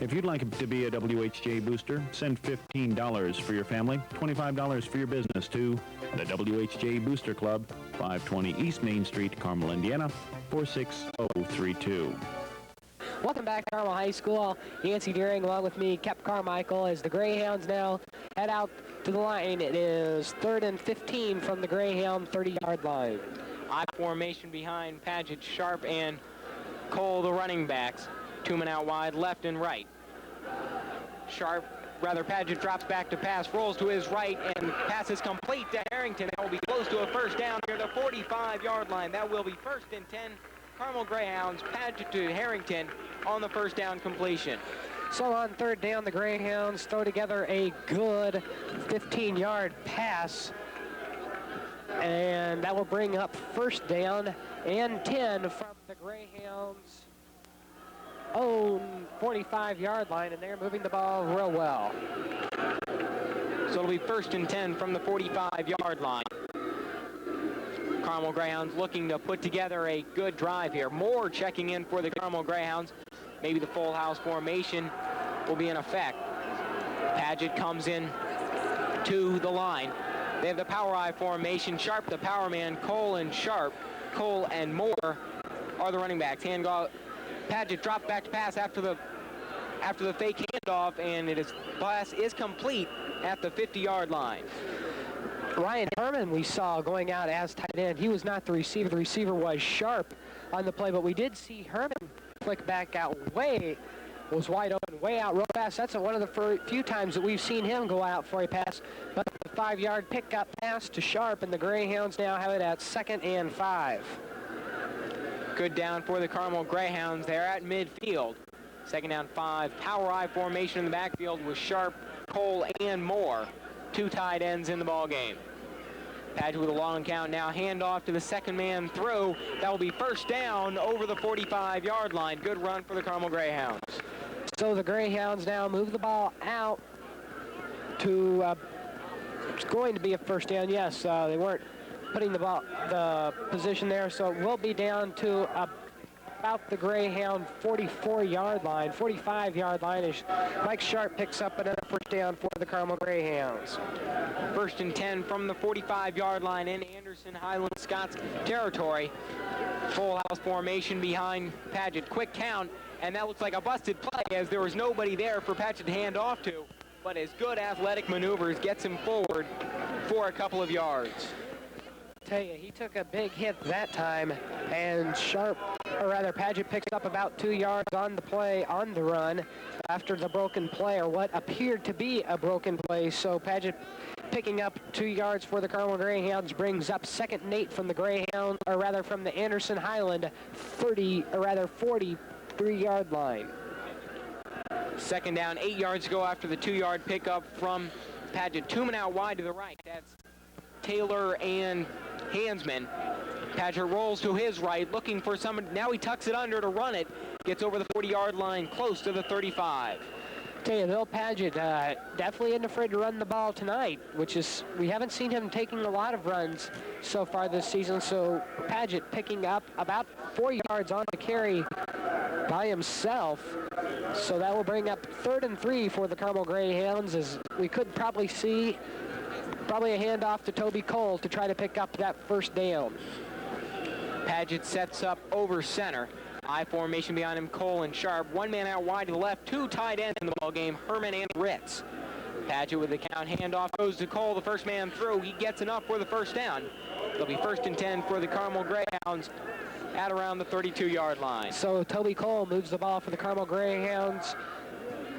If you'd like to be a WHJ booster, send $15 for your family, $25 for your business to the WHJ Booster Club, 520 East Main Street, Carmel, Indiana, 46032. Welcome back to Carmel High School. Yancey Deering along with me, Kep Carmichael, as the Greyhounds now head out to the line. It is 3rd and 15 from the Greyhound 30-yard line. I formation behind Padgett, Sharp, and Cole, the running backs. 2 men out wide, left and right. Sharp Paget drops back to pass, rolls to his right, and passes complete to Harrington. That will be close to a first down near the 45-yard line. That will be 1st and 10. Carmel Greyhounds, Paget to Harrington on the first down completion. So on 3rd down, the Greyhounds throw together a good 15-yard pass. And that will bring up 1st down and 10 from the Greyhounds' own 45-yard line, and they're moving the ball real well. So it'll be 1st and 10 from the 45-yard line. Carmel Greyhounds looking to put together a good drive here. Moore checking in for the Carmel Greyhounds. Maybe the full house formation will be in effect. Paget comes in to the line. They have the power I formation. Sharp, the power man. Cole and Sharp. Cole and Moore are the running backs. Paget dropped back to pass after the fake handoff, and pass is complete at the 50-yard line. Ryan Herman we saw going out as tight end. He was not the receiver. The receiver was Sharp on the play, but we did see Herman flick back out was wide open, way out real fast. That's one of the few times that we've seen him go out for a pass. But the 5-yard pickup pass to Sharp, and the Greyhounds now have it at 2nd and 5. Good down for the Carmel Greyhounds. They're at midfield. 2nd down 5. Power I formation in the backfield with Sharp, Cole, and Moore. 2 tight ends in the ball game. Paget with a long count now. Hand off to the second man through. That will be 1st down over the 45-yard line. Good run for the Carmel Greyhounds. So the Greyhounds now move the ball out to, it's going to be a 1st down. Yes, they weren't putting the position there, so it will be down to about the Greyhound 44-yard line, 45-yard line, as Mike Sharp picks up another 1st down for the Carmel Greyhounds. 1st and 10 from the 45-yard line in Anderson, Highland, Scott's territory. Full house formation behind Paget. Quick count, and that looks like a busted play as there was nobody there for Paget to hand off to. But his good athletic maneuvers gets him forward for a couple of yards. Tell you, he took a big hit that time, and Paget picks up about 2 yards on the play, on the run, after the broken play, or what appeared to be a broken play. So Paget picking up 2 yards for the Carmel Greyhounds brings up 2nd and 8 from the Greyhound, or rather from the Anderson Highland 43-yard line. 2nd down, 8 yards to go after the 2-yard pickup from Paget. 2 men out wide to the right. That's Taylor and Hansman. Paget rolls to his right, looking for someone. Now he tucks it under to run it. Gets over the 40-yard line, close to the 35. Tell you, Bill Paget definitely isn't afraid to run the ball tonight, we haven't seen him taking a lot of runs so far this season. So Paget picking up about 4 yards on the carry by himself. So that will bring up 3rd and 3 for the Carmel Greyhounds, as we could probably see a handoff to Toby Cole to try to pick up that 1st down. Paget sets up over center. I formation behind him, Cole and Sharp. 1 man out wide to the left, 2 tight ends in the ball game, Herman and Ritz. Paget with the count, handoff goes to Cole, the 1st man through. He gets enough for the 1st down. It'll be 1st and 10 for the Carmel Greyhounds at around the 32-yard line. So Toby Cole moves the ball for the Carmel Greyhounds,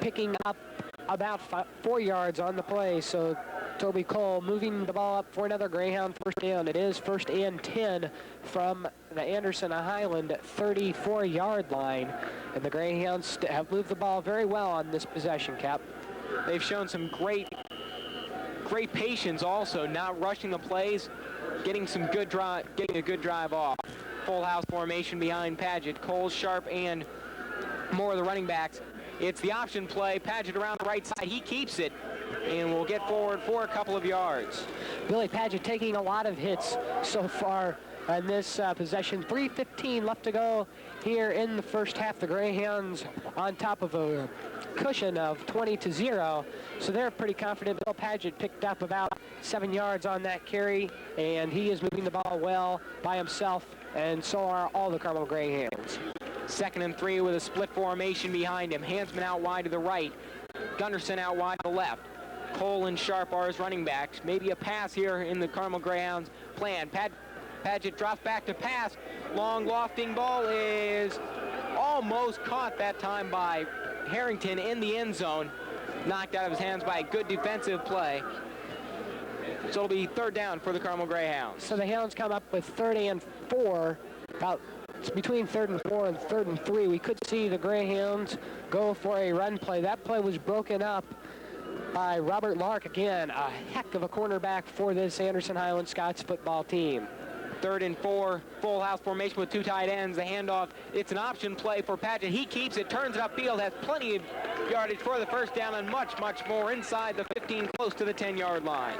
picking up about 4 yards on the play. So Toby Cole moving the ball up for another Greyhound 1st down. It is 1st and 10 from the Anderson Highland 34-yard line. And the Greyhounds have moved the ball very well on this possession, Cap. They've shown some great patience also, not rushing the plays, getting a good drive off. Full house formation behind Paget. Cole, Sharp, and more of the running backs. It's the option play. Paget around the right side. He keeps it and will get forward for a couple of yards. Billy Paget taking a lot of hits so far in this possession. 3:15 left to go here in the 1st half. The Greyhounds on top of a cushion of 20-0, so they're pretty confident. Bill Paget picked up about 7 yards on that carry, and he is moving the ball well by himself, and so are all the Carmel Greyhounds. 2nd and 3 with a split formation behind him. Hansman out wide to the right. Gunderson out wide to the left. Cole and Sharp are his running backs. Maybe a pass here in the Carmel Greyhounds plan. Paget drops back to pass. Long lofting ball is almost caught that time by Harrington in the end zone. knocked out of his hands by a good defensive play. So it'll be third down for the Carmel Greyhounds. So the Hounds come up with 3rd and 4, about it's between 3rd and 4 and 3rd and 3. We could see the Greyhounds go for a run play. That play was broken up by Robert Lark. Again, a heck of a cornerback for this Anderson Highland Scots football team. 3rd and 4, full house formation with 2 tight ends. The handoff, it's an option play for Paget. He keeps it, turns it upfield, has plenty of yardage for the first down, and much, much more inside the 15, close to the 10-yard line.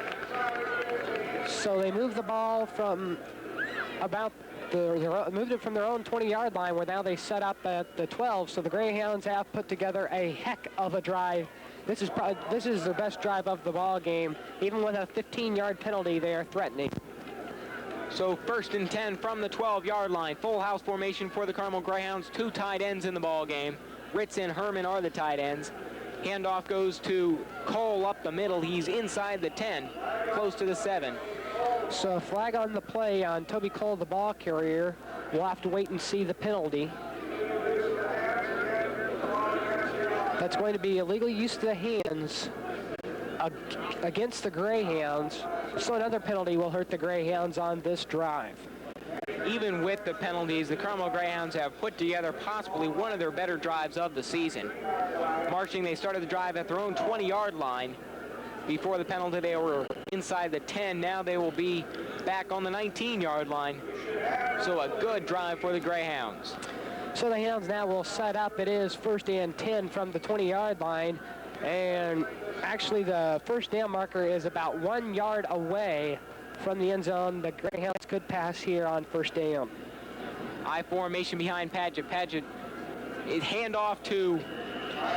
So they move the ball from about moved it from their own 20-yard line, where now they set up at the 12. So the Greyhounds have put together a heck of a drive. This is their best drive of the ball game. Even with a 15-yard penalty, they are threatening. So 1st and 10 from the 12-yard line. Full house formation for the Carmel Greyhounds. 2 tight ends in the ball game. Ritz and Herman are the tight ends. Handoff goes to Cole up the middle. He's inside the 10, close to the 7. So a flag on the play on Toby Cole, the ball carrier. We'll have to wait and see the penalty. That's going to be illegal use of the hands against the Greyhounds. So another penalty will hurt the Greyhounds on this drive. Even with the penalties, the Carmel Greyhounds have put together possibly one of their better drives of the season. Marching, they started the drive at their own 20-yard line. Before the penalty, they were inside the 10. Now they will be back on the 19-yard line. So a good drive for the Greyhounds. So the Hounds now will set up. It is 1st and 10 from the 20-yard line. And actually the first down marker is about 1 yard away from the end zone. The Greyhounds could pass here on 1st down. I formation behind Paget. Paget is handoff to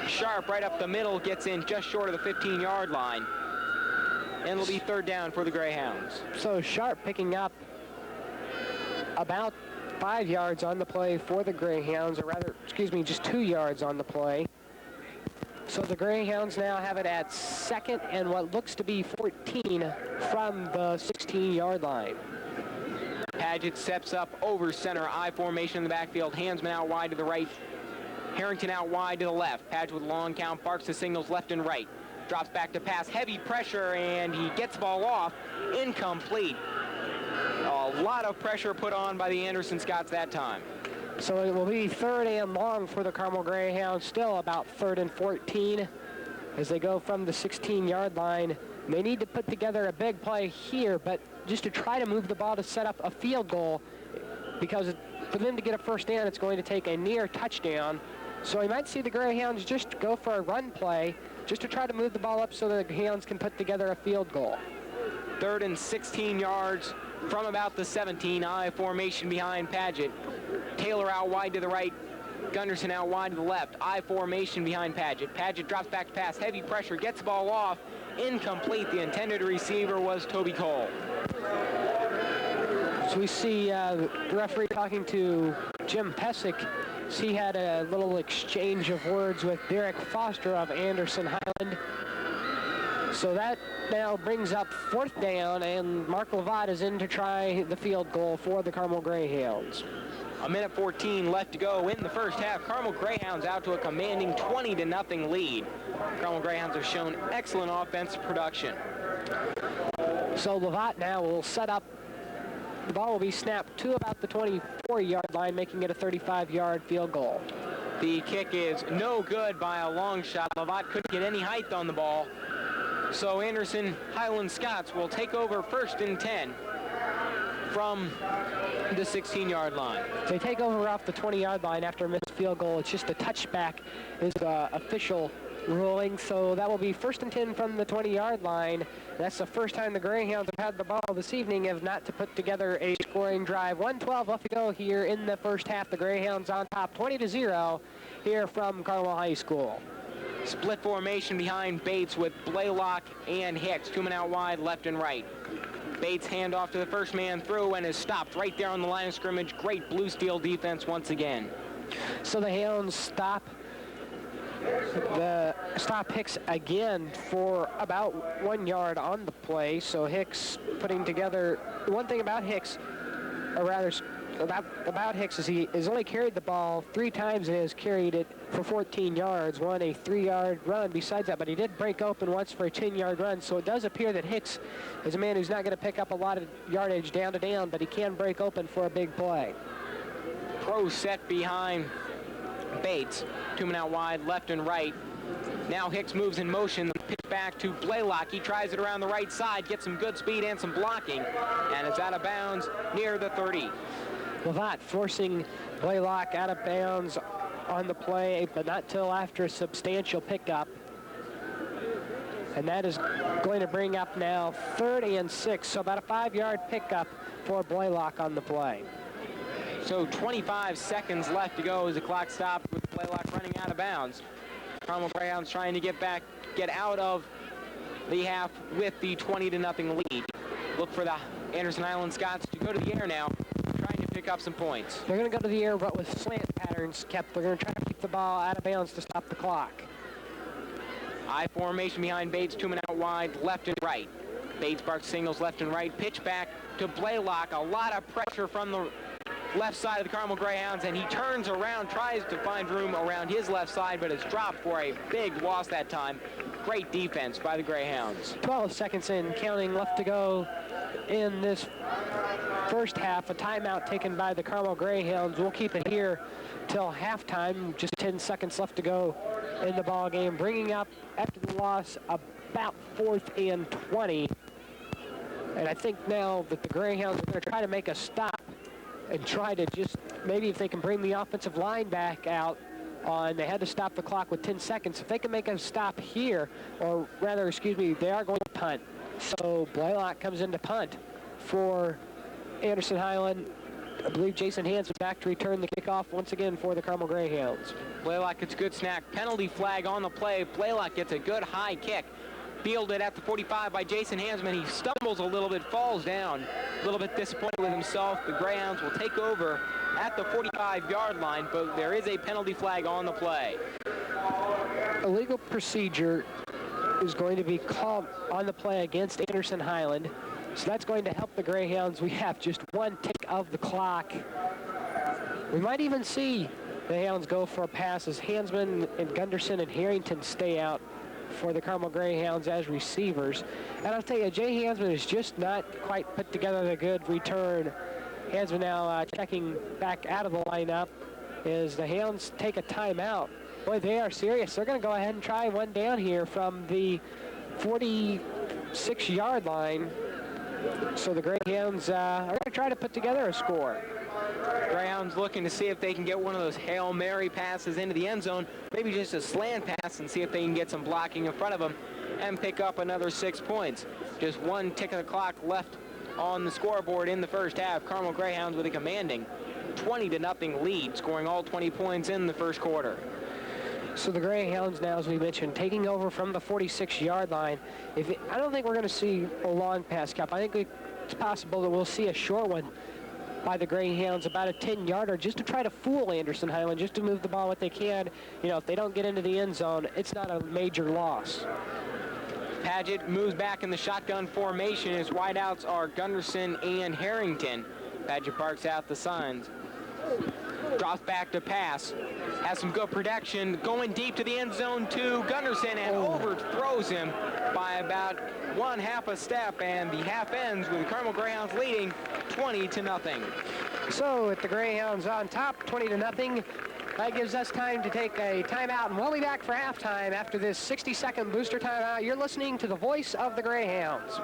Sharp right up the middle, gets in just short of the 15-yard line. And it'll be 3rd down for the Greyhounds. So Sharp picking up about 5 yards on the play for the Greyhounds, or rather, excuse me, just 2 yards on the play. So the Greyhounds now have it at 2nd and what looks to be 14 from the 16-yard line. Paget steps up over center, I formation in the backfield, Hansman out wide to the right, Harrington out wide to the left. Paget with a long count, barks the signals left and right. Drops back to pass, heavy pressure, and he gets the ball off, incomplete. A lot of pressure put on by the Anderson Scots that time. So it will be 3rd and long for the Carmel Greyhounds, still about 3rd and 14 as they go from the 16-yard line. They need to put together a big play here, but just to try to move the ball to set up a field goal, because for them to get a first down, it's going to take a near touchdown. So we might see the Greyhounds just go for a run play, just to try to move the ball up so that the Hounds can put together a field goal. 3rd and 16 yards from about the 17, I formation behind Paget. Taylor out wide to the right, Gunderson out wide to the left. I formation behind Paget. Paget drops back to pass, heavy pressure, gets the ball off, incomplete. The intended receiver was Toby Cole. So we see the referee talking to Jim Pesic. He had a little exchange of words with Derek Foster of Anderson Highland. So that now brings up 4th down, and Mark Lovat is in to try the field goal for the Carmel Greyhounds. 1:14 left to go in the first half. Carmel Greyhounds out to a commanding 20-0 lead. Carmel Greyhounds have shown excellent offensive production. So Lovat now will set up. The ball will be snapped to about the 24-yard line, making it a 35-yard field goal. The kick is no good by a long shot. Lovat couldn't get any height on the ball. So Anderson Highland Scots will take over 1st and 10 from the 16-yard line. They take over off the 20-yard line after a missed field goal. It's just a touchback is official ruling. So that will be 1st and 10 from the 20-yard line. That's the first time the Greyhounds have had the ball this evening, if not to put together a scoring drive. 1:12 left to go here in the first half. The Greyhounds on top 20-0 here from Carmel High School. Split formation behind Bates with Blaylock and Hicks. 2 men out wide, left and right. Bates handoff to the first man through and is stopped right there on the line of scrimmage. Great blue steel defense once again. So the Hounds stop Hicks again for about 1 yard on the play. So Hicks putting together, one thing about Hicks, or rather about Hicks is he has only carried the ball 3 times and has carried it for 14 yards, won a 3-yard run besides that, but he did break open once for a 10-yard run, so it does appear that Hicks is a man who's not going to pick up a lot of yardage down to down, but he can break open for a big play. Pro set behind Bates. 2 men out wide, left and right. Now Hicks moves in motion. The pitch back to Blaylock. He tries it around the right side, gets some good speed and some blocking, and it's out of bounds near the 30. Lovat forcing Blaylock out of bounds on the play, but not till after a substantial pickup. And that is going to bring up now 3rd and 6, so about a 5-yard pickup for Blaylock on the play. So 25 seconds left to go as the clock stopped with Blaylock running out of bounds. Carmel Greyhounds trying to get out of the half with the 20-0 lead. Look for the Anderson Highland Scots to go to the air now, trying to pick up some points. They're going to go to the air, but with slant patterns kept. They're going to try to keep the ball out of bounds to stop the clock. I formation behind Bates, 2 men out wide, left and right. Bates barks signals left and right. Pitch back to Blaylock. A lot of pressure from the left side of the Carmel Greyhounds, and he turns around, tries to find room around his left side, but is dropped for a big loss that time. Great defense by the Greyhounds. 12 seconds in, counting left to go in this first half. A timeout taken by the Carmel Greyhounds. We'll keep it here till halftime. Just 10 seconds left to go in the ball game, bringing up after the loss about 4th and 20. And I think now that the Greyhounds are going to try to make a stop and try to just, maybe if they can bring the offensive line back out on, they had to stop the clock with 10 seconds. If they can make a stop here, or rather, excuse me, they are going to punt. So Blaylock comes in to punt for Anderson Highland. I believe Jason Hansman back to return the kickoff once again for the Carmel Greyhounds. Blaylock gets a good snack. Penalty flag on the play. Blaylock gets a good high kick. Fielded at the 45 by Jason Hansman. He stumbles a little bit, falls down. A little bit disappointed with himself. The Greyhounds will take over at the 45-yard line, but there is a penalty flag on the play. Illegal procedure is going to be called on the play against Anderson Highland. So that's going to help the Greyhounds. We have just 1 tick of the clock. We might even see the Hounds go for a pass as Hansman and Gunderson and Harrington stay out for the Carmel Greyhounds as receivers. And I'll tell you, Jay Hansman is just not quite put together a good return. Hansman now checking back out of the lineup as the Hounds take a timeout. Boy, they are serious. They're going to go ahead and try one down here from the 46-yard line. So the Greyhounds are going to try to put together a score. Greyhounds looking to see if they can get one of those Hail Mary passes into the end zone, maybe just a slant pass, and see if they can get some blocking in front of them and pick up another 6 points. Just 1 tick of the clock left on the scoreboard in the first half. Carmel Greyhounds with a commanding 20-0 lead, scoring all 20 points in the first quarter. So the Greyhounds now, as we mentioned, taking over from the 46-yard line. I don't think we're going to see a long pass, Cap. I think it's possible that we'll see a short one by the Greyhounds, about a 10-yarder, just to try to fool Anderson Highland, just to move the ball what they can. You know, if they don't get into the end zone, it's not a major loss. Paget moves back in the shotgun formation. His wideouts are Gunderson and Harrington. Paget barks out the signs. Drops back to pass. Has some good protection. Going deep to the end zone to Gunderson and overthrows him by about 1/2 a step. And the half ends with the Carmel Greyhounds leading 20-0. So with the Greyhounds on top, 20-0. That gives us time to take a timeout, and we'll be back for halftime after this 60-second booster timeout. You're listening to the voice of the Greyhounds.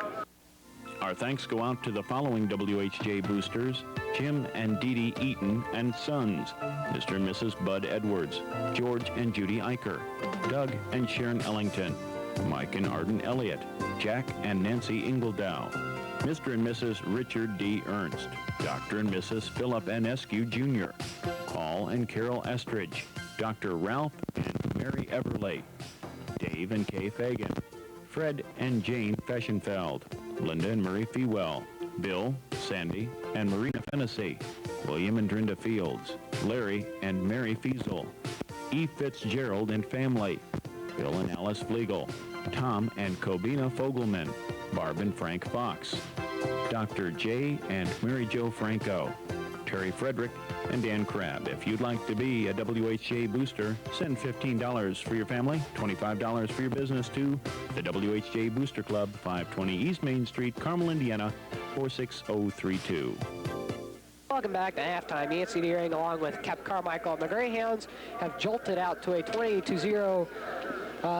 Our thanks go out to the following WHJ boosters: Jim and Dee Dee Eaton and Sons, Mr. and Mrs. Bud Edwards, George and Judy Eicher, Doug and Sharon Ellington, Mike and Arden Elliott, Jack and Nancy Ingledow, Mr. and Mrs. Richard D. Ernst, Dr. and Mrs. Philip N. Eskew Jr., Paul and Carol Estridge, Dr. Ralph and Mary Everley, Dave and Kay Fagan, Fred and Jane Feschenfeld, Linda and Murray Fewell, Bill, Sandy, and Marina Fennessy, William and Drinda Fields, Larry and Mary Fiesel, E. Fitzgerald and family, Bill and Alice Flegel, Tom and Kobina Fogelman, Barb and Frank Fox, Dr. J. and Mary Jo Franco, Terry Frederick, and Dan Crabb. If you'd like to be a WHJ booster, send $15 for your family, $25 for your business to the WHJ Booster Club, 520 East Main Street, Carmel, Indiana, 46032. Welcome back to halftime. Yancey Deering along with Cap Carmichael. And the Greyhounds have jolted out to a 20-0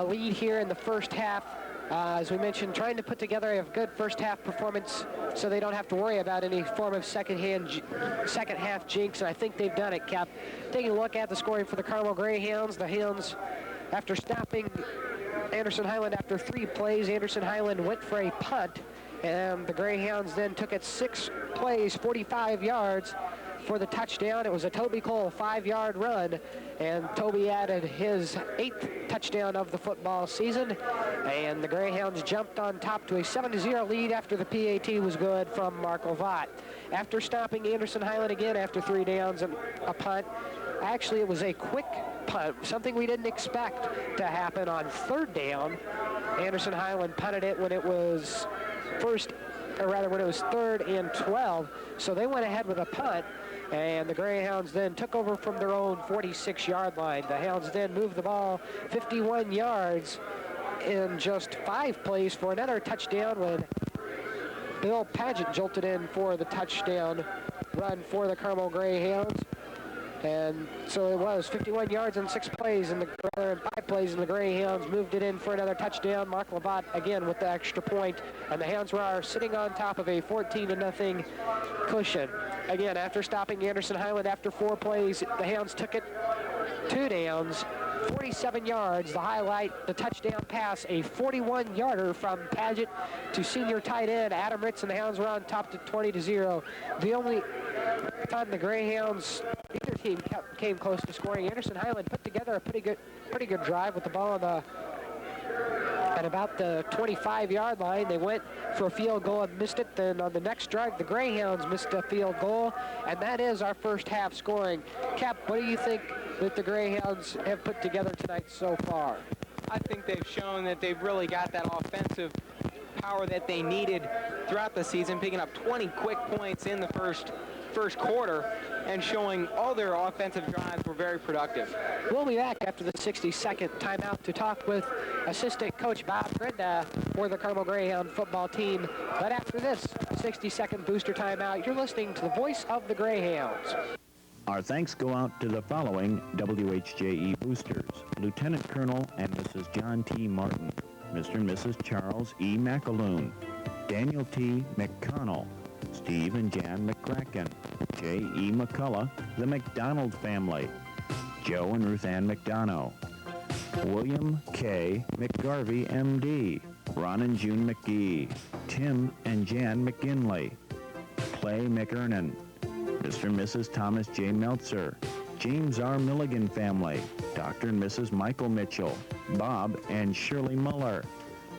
lead here in the first half. As we mentioned, trying to put together a good first half performance so they don't have to worry about any form of second half jinx, and I think they've done it, Cap. Taking a look at the scoring for the Carmel Greyhounds, the Hounds, after stopping Anderson Highland after 3 plays, Anderson Highland went for a punt, and the Greyhounds then took it 6 plays, 45 yards for the touchdown. It was a Toby Cole 5-yard run, and Toby added his 8th touchdown of the football season, and the Greyhounds jumped on top to a 7-0 lead after the PAT was good from Mark Lovat. After stopping Anderson Highland again after 3 downs and a punt, actually it was a quick punt, something we didn't expect to happen on 3rd down. Anderson Highland punted it when it was when it was 3rd and 12, so they went ahead with a punt, and the Greyhounds then took over from their own 46-yard line. The Hounds then moved the ball 51 yards in just 5 plays for another touchdown when Bill Paget jolted in for the touchdown run for the Carmel Greyhounds. And so it was 51 yards in 6 plays, and 5 plays, and the Greyhounds moved it in for another touchdown. Mark Lovat again with the extra point, and the Hounds were sitting on top of a 14-0 cushion. Again, after stopping Anderson Highland after 4 plays, the Hounds took it 2 downs, 47 yards. The highlight, the touchdown pass, a 41-yarder from Paget to senior tight end Adam Ritz, and the Hounds were on top to 20-0. The only time the Greyhounds, either team came close to scoring, Anderson Highland put together a pretty good drive with the ball on the at about the 25-yard line. They went for a field goal and missed it. Then on the next drive, the Greyhounds missed a field goal, and that is our first half scoring. Cap, what do you think that the Greyhounds have put together tonight so far? I think they've shown that they've really got that offensive power that they needed throughout the season, picking up 20 quick points in the first quarter and showing all their offensive drives were very productive. We'll be back after the 60-second timeout to talk with assistant coach Bob Grinda for the Carmel Greyhound football team. But after this 60-second booster timeout, you're listening to the voice of the Greyhounds. Our thanks go out to the following WHJE boosters: Lieutenant Colonel and Mrs. John T. Martin, Mr. and Mrs. Charles E. McAloon, Daniel T. McConnell, Steve and Jan McCracken, J. E. McCullough, the McDonald family, Joe and Ruth Ann McDonough, William K. McGarvey, M.D., Ron and June McGee, Tim and Jan McGinley, Clay McErnan, Mr. and Mrs. Thomas J. Meltzer, James R. Milligan family, Dr. and Mrs. Michael Mitchell, Bob and Shirley Muller,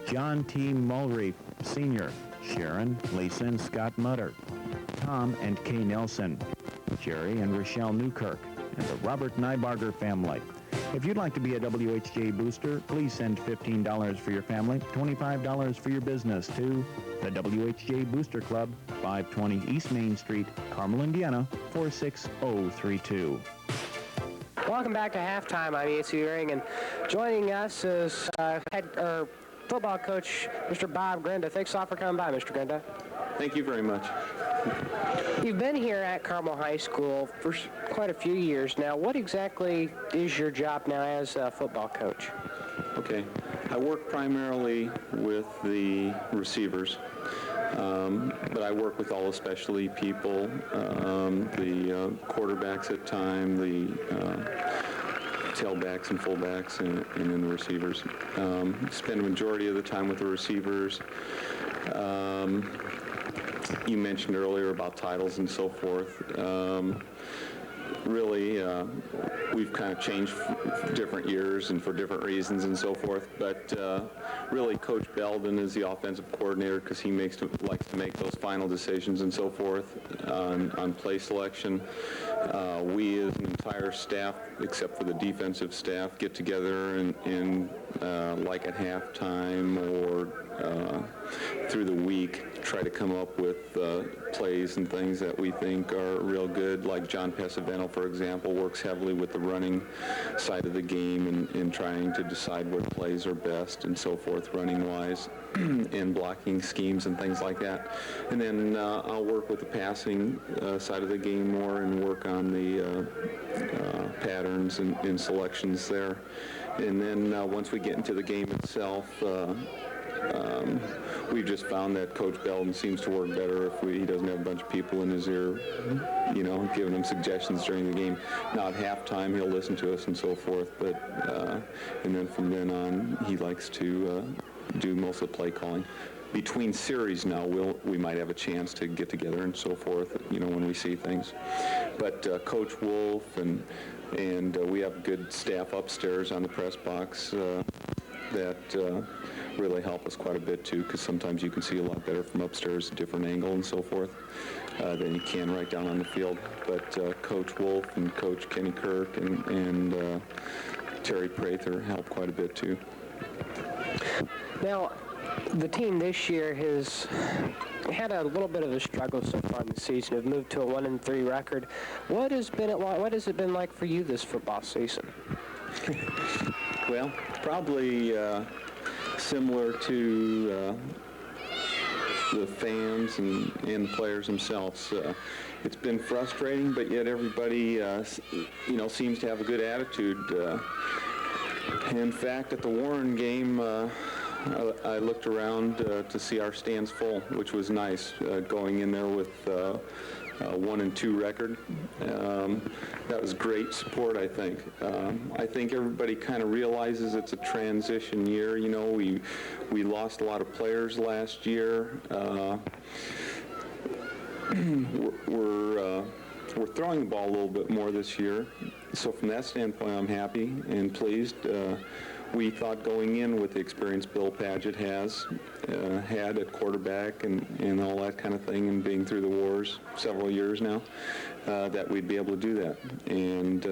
John T. Mulry, Sr., Sharon, Lisa, and Scott Mutter, Tom and Kay Nelson, Jerry and Rochelle Newkirk, and the Robert Nybarger family. If you'd like to be a WHJ booster, please send $15 for your family, $25 for your business to the WHJ Booster Club, 520 East Main Street, Carmel, Indiana, 46032. Welcome back to halftime. I'm Yancey Deering, and joining us is football coach, Mr. Bob Grinda. Thanks a lot for coming by, Mr. Grinda. Thank you very much. You've been here at Carmel High School for quite a few years now. What exactly is your job now as a football coach? Okay. I work primarily with the receivers, but I work with all the specialty people, the quarterbacks at times, the tailbacks and fullbacks, and then the receivers. Spend a majority of the time with the receivers. You mentioned earlier about titles and so forth. Really, we've kind of changed different years and for different reasons and so forth, but really Coach Belden is the offensive coordinator because he likes to make those final decisions and so forth on play selection. We as an entire staff, except for the defensive staff, get together and like at halftime or through the week, try to come up with plays and things that we think are real good. Like John Pesavento, for example, works heavily with the running side of the game and trying to decide what plays are best and so forth, running-wise, and blocking schemes and things like that. And then I'll work with the passing side of the game more and work on the patterns and selections there. And then once we get into the game itself, we've just found that Coach Belden seems to work better if he doesn't have a bunch of people in his ear, you know, giving him suggestions during the game. Now at halftime, he'll listen to us and so forth, but and then from then on, he likes to do most of the play calling. Between series now, we might have a chance to get together and so forth, you know, when we see things. But Coach Wolf and we have good staff upstairs on the press box that really help us quite a bit too, because sometimes you can see a lot better from upstairs, a different angle and so forth, than you can right down on the field. But Coach Wolf and Coach Kenny Kirk and Terry Prather help quite a bit too. Now, the team this year has had a little bit of a struggle so far in the season. Have moved to a 1-3 record. What has it been like for you this football season? Well, probably similar to the fans and the players themselves. It's been frustrating, but yet everybody, you know, seems to have a good attitude. In fact, at the Warren game, I looked around to see our stands full, which was nice, going in there with a 1-2 record. That was great support, I think. I think everybody kind of realizes it's a transition year. You know, we lost a lot of players last year. We're throwing the ball a little bit more this year. So from that standpoint, I'm happy and pleased. We thought going in with the experience Bill Padgett had at quarterback and all that kind of thing, and being through the wars several years now, that we'd be able to do that. And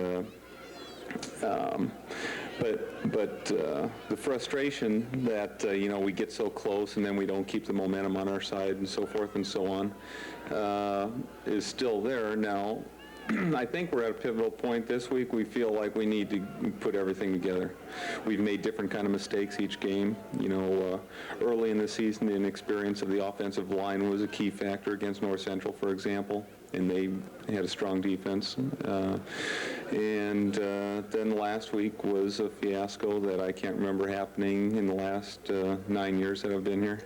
but the frustration that you know, we get so close and then we don't keep the momentum on our side and so forth and so on is still there. Now, I think we're at a pivotal point this week. We feel like we need to put everything together. We've made different kind of mistakes each game. You know, early in the season, the inexperience of the offensive line was a key factor against North Central, for example, and they had a strong defense. And then last week was a fiasco that I can't remember happening in the last 9 years that I've been here,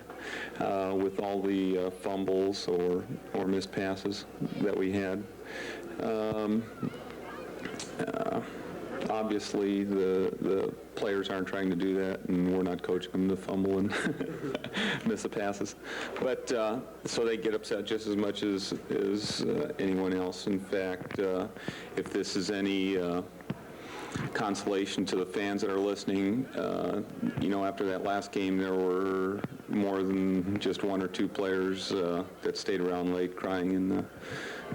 with all the fumbles or missed passes that we had. Obviously, the players aren't trying to do that, and we're not coaching them to fumble and miss the passes. But so they get upset just as much as anyone else. In fact, if this is any consolation to the fans that are listening, you know, after that last game, there were more than just 1 or 2 players that stayed around late crying in the,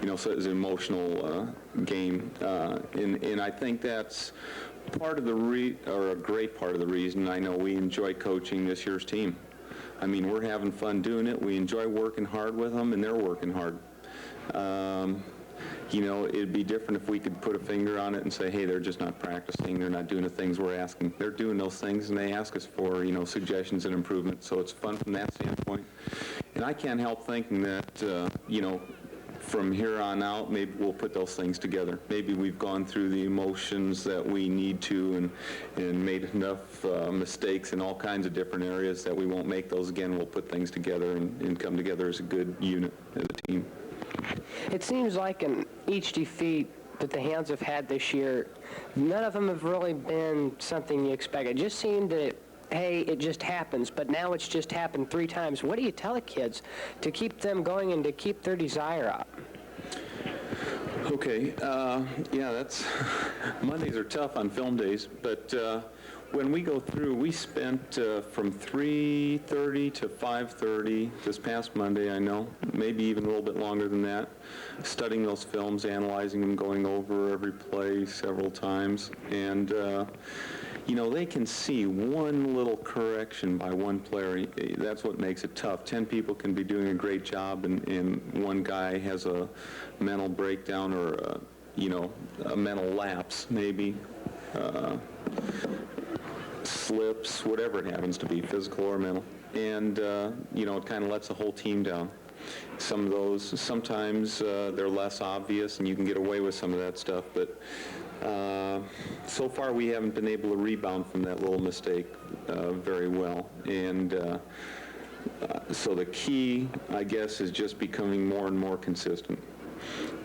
you know, so it was an emotional game. And I think that's part of a great part of the reason I know we enjoy coaching this year's team. I mean, we're having fun doing it. We enjoy working hard with them, and they're working hard. You know, it'd be different if we could put a finger on it and say, hey, they're just not practicing, they're not doing the things we're asking. They're doing those things, and they ask us for, you know, suggestions and improvements. So it's fun from that standpoint. And I can't help thinking that, you know, from here on out, maybe we'll put those things together. Maybe we've gone through the emotions that we need to and made enough mistakes in all kinds of different areas that we won't make those again. We'll put things together and come together as a good unit, as a team. It seems like in each defeat that the Hounds have had this year, none of them have really been something you expect. It just seemed that, hey, it just happens, but now it's just happened 3 times. What do you tell the kids to keep them going and to keep their desire up? Okay, yeah, that's Mondays are tough on film days, but when we go through, we spent from 3:30 to 5:30 this past Monday, I know, maybe even a little bit longer than that, studying those films, analyzing them, going over every play several times, and you know, they can see one little correction by one player. That's what makes it tough. 10 people can be doing a great job, and one guy has a mental breakdown or, you know, a mental lapse, maybe. Slips, whatever it happens to be, physical or mental. And, you know, it kind of lets the whole team down. Some of those, sometimes they're less obvious and you can get away with some of that stuff, but so far we haven't been able to rebound from that little mistake very well. And so the key, I guess, is just becoming more and more consistent.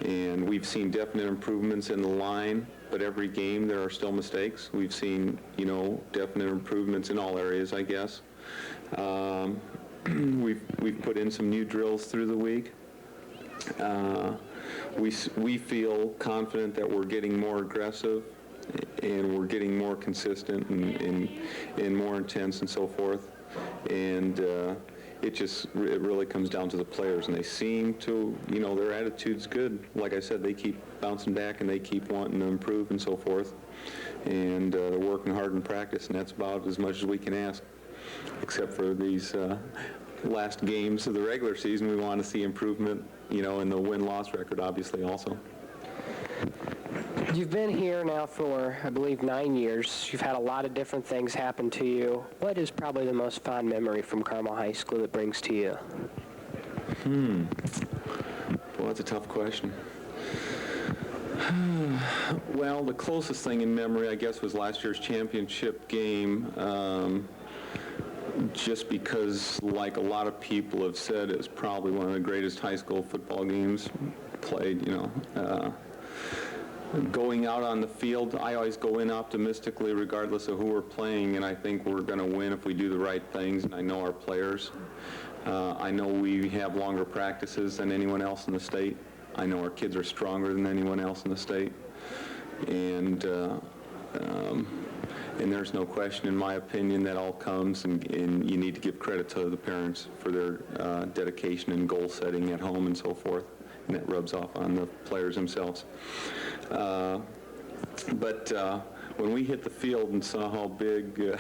And we've seen definite improvements in the line, but every game there are still mistakes. We've seen, you know, definite improvements in all areas, I guess. We've put in some new drills through the week. We feel confident that we're getting more aggressive and we're getting more consistent and more intense and so forth. And it really comes down to the players, and they seem to, you know, their attitude's good. Like I said, they keep bouncing back and they keep wanting to improve and so forth. And they're working hard in practice, and that's about as much as we can ask. Except for these last games of the regular season, we want to see improvement, you know, in the win-loss record, obviously, also. You've been here now for, I believe, 9 years. You've had a lot of different things happen to you. What is probably the most fond memory from Carmel High School that brings to you? Well, that's a tough question. Well, the closest thing in memory, I guess, was last year's championship game. Just because, like a lot of people have said, it's probably one of the greatest high school football games played, you know. Going out on the field, I always go in optimistically regardless of who we're playing, and I think we're going to win if we do the right things, and I know our players. I know we have longer practices than anyone else in the state. I know our kids are stronger than anyone else in the state. And there's no question, in my opinion, that all comes, and you need to give credit to the parents for their dedication and goal setting at home and so forth, and that rubs off on the players themselves. But when we hit the field and saw how big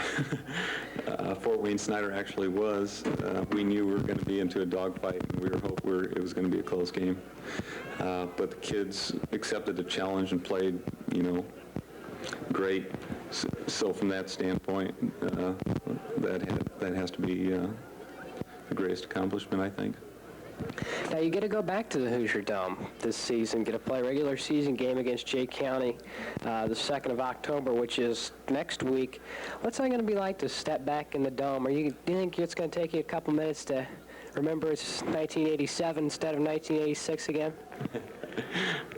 Fort Wayne Snyder actually was, we knew we were going to be into a dogfight, and it was going to be a close game. But the kids accepted the challenge and played, you know, great. So from that standpoint, that has to be the greatest accomplishment, I think. Now you get to go back to the Hoosier Dome this season, get to play a regular season game against Jay County the 2nd of October, which is next week. What's that going to be like to step back in the Dome? Do you think it's going to take you a couple minutes to remember it's 1987 instead of 1986 again?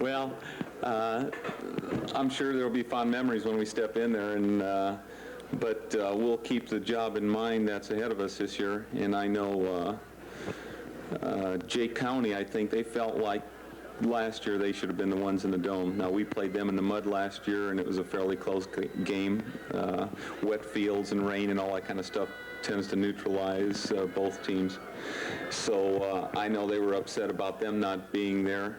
Well, I'm sure there will be fond memories when we step in there, but we'll keep the job in mind that's ahead of us this year. And I know Jay County, I think they felt like last year they should have been the ones in the Dome. Now, we played them in the mud last year, and it was a fairly close game. Wet fields and rain and all that kind of stuff tends to neutralize both teams. So I know they were upset about them not being there.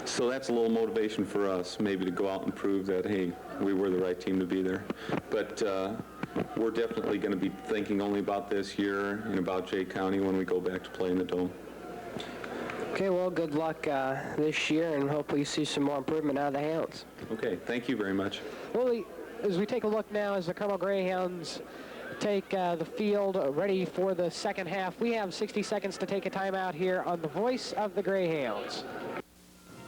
So that's a little motivation for us, maybe to go out and prove that, hey, we were the right team to be there. But we're definitely going to be thinking only about this year and about Jay County when we go back to play in the Dome. Okay, well, good luck this year, and hopefully you see some more improvement out of the Hounds. Okay, thank you very much. Well, as we take a look now as the Carmel Greyhounds take the field ready for the second half, we have 60 seconds to take a timeout here on the Voice of the Greyhounds.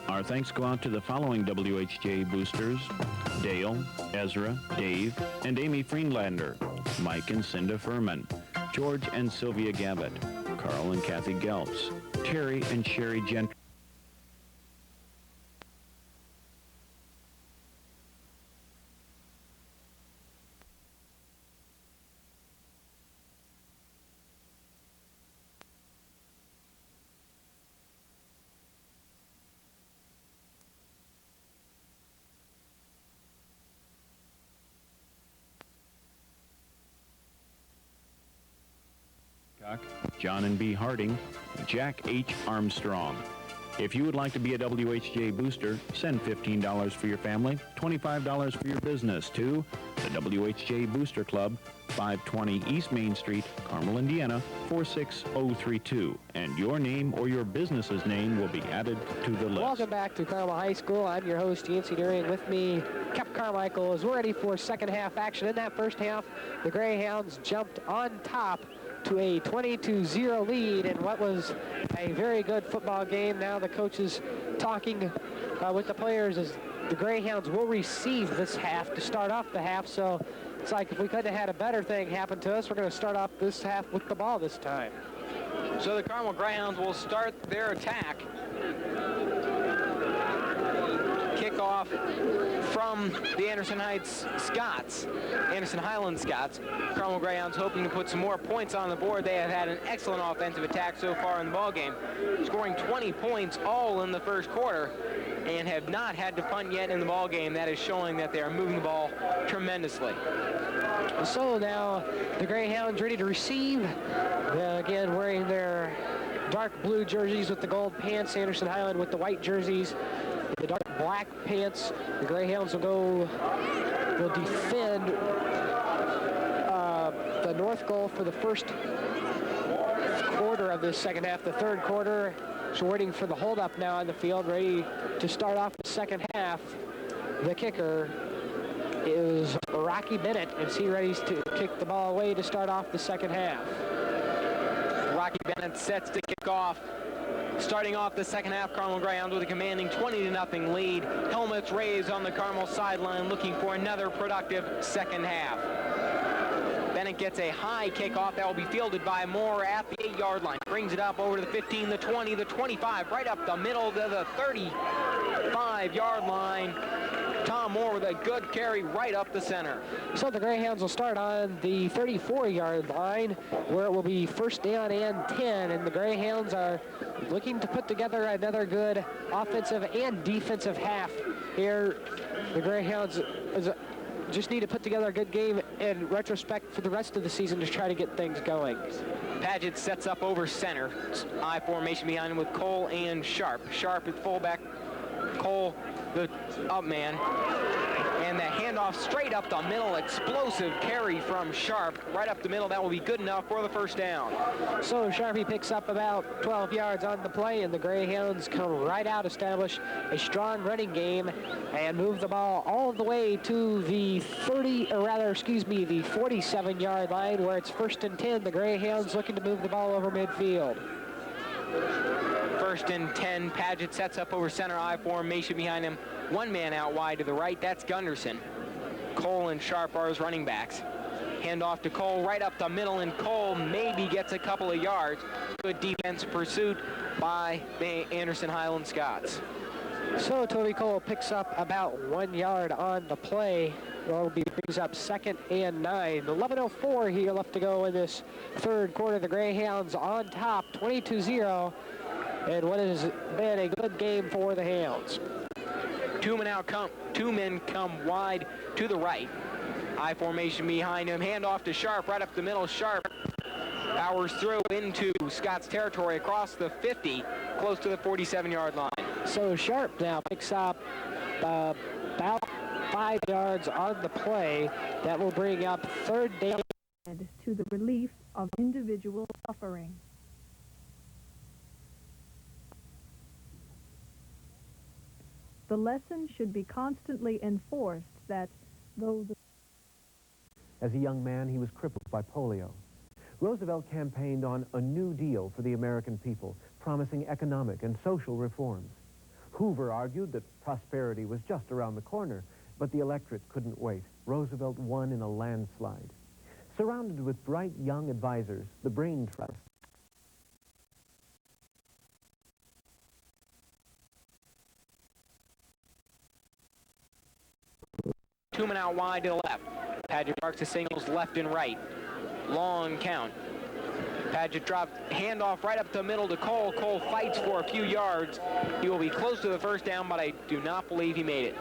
Our thanks go out to the following WHJ boosters: Dale, Ezra, Dave, and Amy Friedlander, Mike and Cinda Furman, George and Sylvia Gavitt, Carl and Kathy Gelfs, Terry and Sherry Gentry. John and B. Harding, Jack H. Armstrong, If you would like to be a WHJ booster, send $15 for your family, $25 for your business to the WHJ Booster Club, 520 East Main Street, Carmel, Indiana, 46032. And your name or your business's name will be added to the list. Welcome back to Carmel High School. I'm your host, Yancey Deering. With me, Kep Carmichael, as we're ready for second half action. In that first half, the Greyhounds jumped on top to a 22-0 lead in what was a very good football game. Now the coaches talking with the players as the Greyhounds will receive this half to start off the half. So it's like if we couldn't have had a better thing happen to us, we're going to start off this half with the ball this time. So the Carmel Greyhounds will start their attack. Kickoff from the Anderson Highland Scots. Carmel Greyhounds hoping to put some more points on the board. They have had an excellent offensive attack so far in the ball game, scoring 20 points all in the first quarter, and have not had to punt yet in the ball game. That is showing that they are moving the ball tremendously. So now the Greyhounds ready to receive. Again, wearing their dark blue jerseys with the gold pants. Anderson Highland with the white jerseys, the dark black pants. The Greyhounds will defend the north goal for the first quarter of this second half. The third quarter, so waiting for the hold-up now on the field, ready to start off the second half. The kicker is Rocky Bennett, as he ready to kick the ball away to start off the second half. Rocky Bennett sets to kick off. Starting off the second half, Carmel Greyhounds with a commanding 20-0 lead. Helmets raised on the Carmel sideline, looking for another productive second half. Bennett gets a high kickoff that will be fielded by Moore at the 8-yard line. Brings it up over to the 15, the 20, the 25, right up the middle to the 35-yard line. Tom Moore with a good carry right up the center. So the Greyhounds will start on the 34-yard line, where it will be first down and 10, and the Greyhounds are looking to put together another good offensive and defensive half here. The Greyhounds just need to put together a good game in retrospect for the rest of the season to try to get things going. Paget sets up over center. I formation behind him with Cole and Sharp. Sharp at fullback, Cole the up man, and the handoff straight up the middle. Explosive carry from Sharp right up the middle. That will be good enough for the first down. So Sharpie picks up about 12 yards on the play, and the Greyhounds come right out, establish a strong running game, and move the ball all the way to the 47-yard line, where it's first and 10. The Greyhounds looking to move the ball over midfield. First and 10, Paget sets up over center, I formation behind him. One man out wide to the right, that's Gunderson. Cole and Sharp are his running backs. Hand off to Cole right up the middle, and Cole maybe gets a couple of yards. Good defense pursuit by the Anderson Highland Scots. So Toby Cole picks up about 1 yard on the play. Well, brings up second and 9. 11:04 here left to go in this third quarter. The Greyhounds on top, 22-0. And what has been a good game for the Hounds. Two men come wide to the right. I formation behind him. Hand off to Sharp right up the middle. Sharp powers through into Scott's territory across the 50, close to the 47-yard line. So Sharp now picks up about 5 yards on the play. That will bring up third down. To the relief of individual suffering. The lesson should be constantly enforced that though the... As a young man, he was crippled by polio. Roosevelt campaigned on a New Deal for the American people, promising economic and social reforms. Hoover argued that prosperity was just around the corner, but the electorate couldn't wait. Roosevelt won in a landslide. Surrounded with bright young advisors, the Brain Trust Two men out wide to the left. Paget marks the signals left and right. Long count. Paget drops handoff right up the middle to Cole. Cole fights for a few yards. He will be close to the first down, but I do not believe he made it.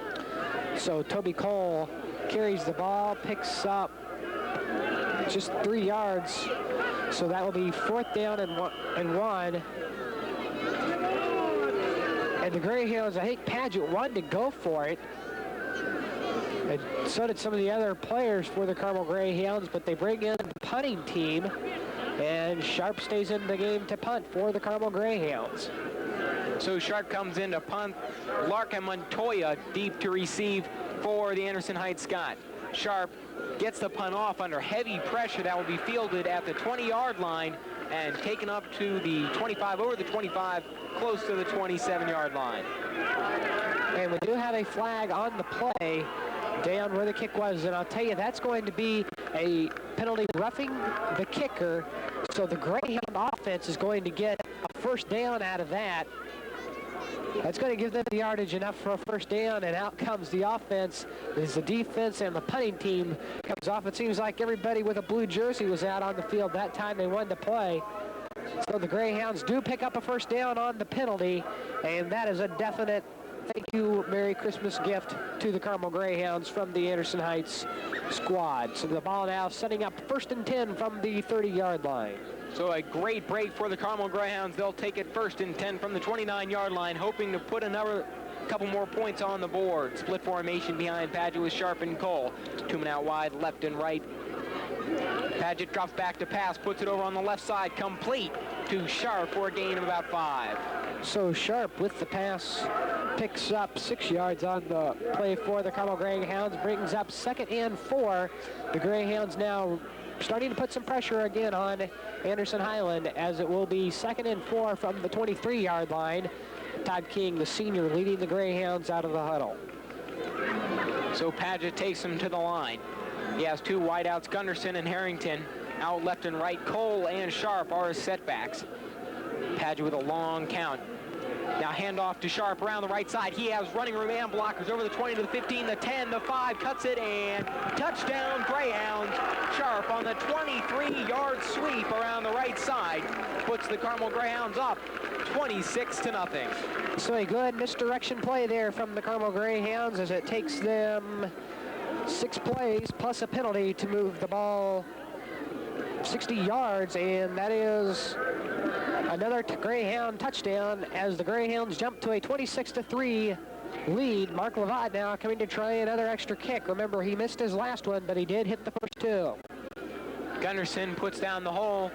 So Toby Cole carries the ball, picks up just 3 yards. So that will be fourth down and one. And the Greyhounds, I think Paget wanted to go for it. And so did some of the other players for the Carmel Greyhounds, but they bring in the punting team, and Sharp stays in the game to punt for the Carmel Greyhounds. So Sharp comes in to punt. Larkin Montoya deep to receive for the Anderson Heights Scott. Sharp gets the punt off under heavy pressure that will be fielded at the 20-yard line and taken up to the 25, over the 25, close to the 27-yard line. And we do have a flag on the play down where the kick was, and I'll tell you, that's going to be a penalty roughing the kicker, so the Greyhound offense is going to get a first down out of that. That's going to give them the yardage enough for a first down, and out comes the offense as the defense and the punting team comes off. It seems like everybody with a blue jersey was out on the field that time they wanted to play. So the Greyhounds do pick up a first down on the penalty, and that is a definite thank you, Merry Christmas gift to the Carmel Greyhounds from the Anderson Heights squad. So the ball now setting up 1st and 10 from the 30-yard line. So a great break for the Carmel Greyhounds. They'll take it 1st and 10 from the 29-yard line, hoping to put another couple more points on the board. Split formation behind Paget with Sharp and Cole. 2 men out wide, left and right. Paget drops back to pass, puts it over on the left side, complete to Sharp for a gain of about 5. So Sharp with the pass picks up 6 yards on the play for the Carmel Greyhounds, brings up 2nd and 4. The Greyhounds now starting to put some pressure again on Anderson Highland, as it will be 2nd and 4 from the 23-yard line. Todd King, the senior, leading the Greyhounds out of the huddle. So Paget takes him to the line. He has 2 wideouts, Gunderson and Harrington. Out left and right, Cole and Sharp are his setbacks. Paget with a long count. Now handoff to Sharp around the right side. He has running room and blockers over the 20 to the 15, the 10, the 5, cuts it, and touchdown Greyhounds. Sharp on the 23-yard sweep around the right side puts the Carmel Greyhounds up 26-0. So a good misdirection play there from the Carmel Greyhounds, as it takes them 6 plays plus a penalty to move the ball 60 yards, and that is another Greyhound touchdown as the Greyhounds jump to a 26-3 lead. Mark Lavatt now coming to try another extra kick. Remember, he missed his last one, but he did hit the first 2. Gunderson puts down the hole.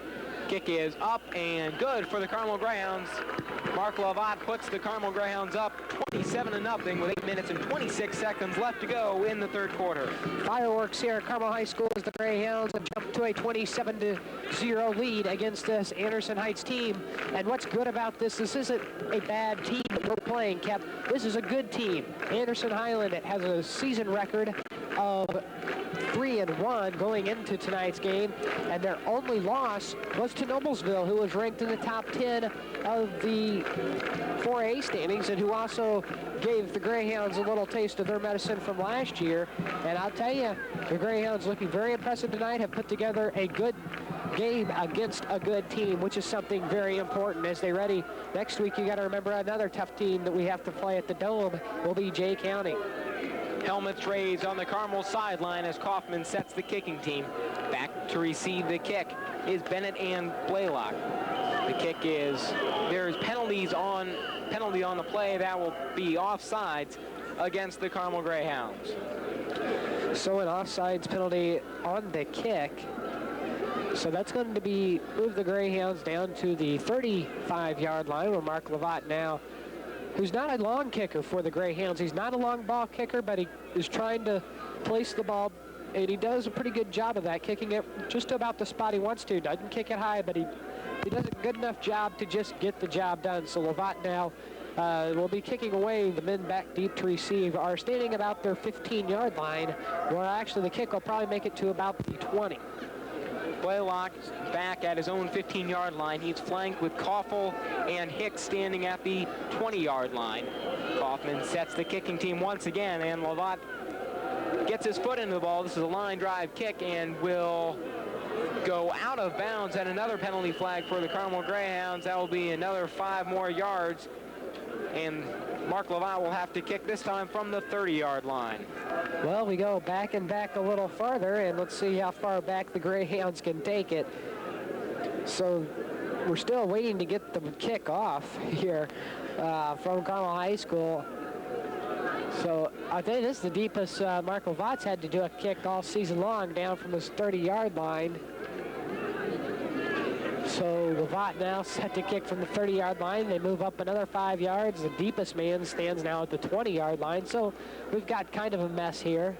Kick is up and good for the Carmel Greyhounds. Mark Lavatt puts the Carmel Greyhounds up 27-0 with 8 minutes and 26 seconds left to go in the 3rd quarter. Fireworks here at Carmel High School as the Greyhounds have jumped to a 27-0 lead against this Anderson Heights team. And what's good about this isn't a bad team that we're playing, Kep. This is a good team. Anderson Highland has a season record of 3-1 going into tonight's game, and their only loss was to Noblesville, who was ranked in the top 10 of the 4A standings, and who also gave the Greyhounds a little taste of their medicine from last year. And I'll tell you, the Greyhounds looking very impressive tonight, have put together a good game against a good team, which is something very important as they ready. Next week, you got to remember another tough team that we have to play at the Dome will be Jay County. Helmets raised on the Carmel sideline as Kaufman sets the kicking team. Back to receive the kick is Bennett and Blaylock. The kick is, there's penalty on the play. That will be offsides against the Carmel Greyhounds. So an offsides penalty on the kick. So that's going to be move the Greyhounds down to the 35-yard line, where Mark Lavatt now, who's not a long kicker for the Greyhounds. He's not a long ball kicker, but he is trying to place the ball, and he does a pretty good job of that, kicking it just to about the spot he wants to. Doesn't kick it high, but he does a good enough job to just get the job done. So Lavatt now will be kicking away. The men back deep to receive are standing about their 15-yard line, where actually the kick will probably make it to about the 20. Blaylock back at his own 15-yard line. He's flanked with Koffel and Hicks standing at the 20-yard line. Kaufman sets the kicking team once again, and Lavatt gets his foot into the ball. This is a line drive kick and will go out of bounds, at another penalty flag for the Carmel Greyhounds. That will be another 5 more yards, and Mark Lavatt will have to kick this time from the 30-yard line. Well, we go back and back a little farther, and let's see how far back the Greyhounds can take it. So we're still waiting to get the kick off here. from Carmel High School. So I think this is the deepest Marco Vaught's had to do a kick all season long, down from his 30-yard line. So Lavatt now set to kick from the 30-yard line. They move up another 5 yards. The deepest man stands now at the 20-yard line. So we've got kind of a mess here.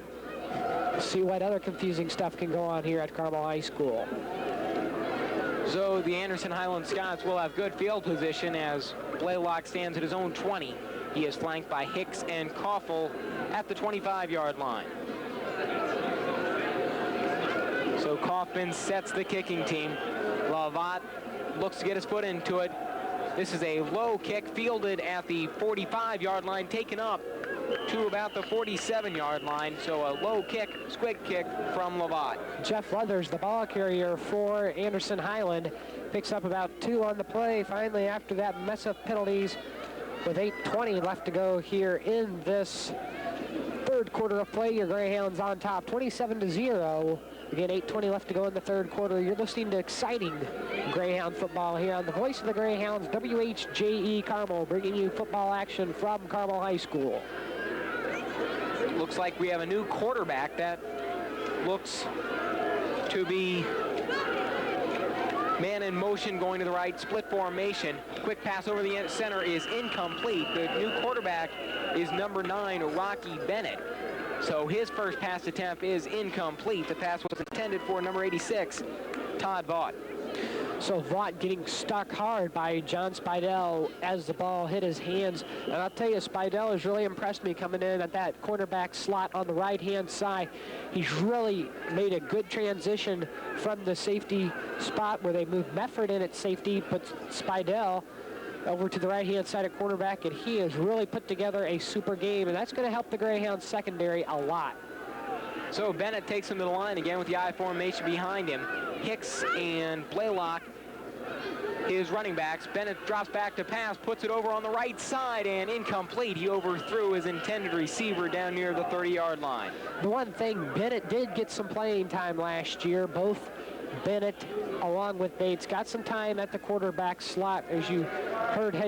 See what other confusing stuff can go on here at Carmel High School. So the Anderson Highland Scots will have good field position as Blaylock stands at his own 20. He is flanked by Hicks and Koffel at the 25-yard line. So Kaufman sets the kicking team. Lavatt looks to get his foot into it. This is a low kick fielded at the 45-yard line, taken up to about the 47-yard line. So a low kick, squig kick from Lavatt. Jeff Leathers, the ball carrier for Anderson Highland, picks up about 2 on the play. Finally, after that mess of penalties, with 8:20 left to go here in this third quarter of play, your Greyhounds on top, 27-0. Again, 8:20 left to go in the third quarter. You're listening to exciting Greyhound football here on the voice of the Greyhounds, WHJE Carmel, bringing you football action from Carmel High School. Looks like we have a new quarterback. That looks to be man in motion going to the right, split formation. Quick pass over the center is incomplete. The new quarterback is number 9, Rocky Bennett. So his first pass attempt is incomplete. The pass was intended for number 86, Todd Vaught. So Vaught getting stuck hard by John Spidell as the ball hit his hands. And I'll tell you, Spidell has really impressed me coming in at that cornerback slot on the right-hand side. He's really made a good transition from the safety spot where they moved Mefford in at safety, but Spidell over to the right-hand side of quarterback, and he has really put together a super game, and that's going to help the Greyhounds secondary a lot. So Bennett takes him to the line again with the I formation behind him. Hicks and Blaylock, his running backs. Bennett drops back to pass, puts it over on the right side, and incomplete. He overthrew his intended receiver down near the 30-yard line. The one thing, Bennett did get some playing time last year. Both Bennett, along with Bates, got some time at the quarterback slot. As you heard head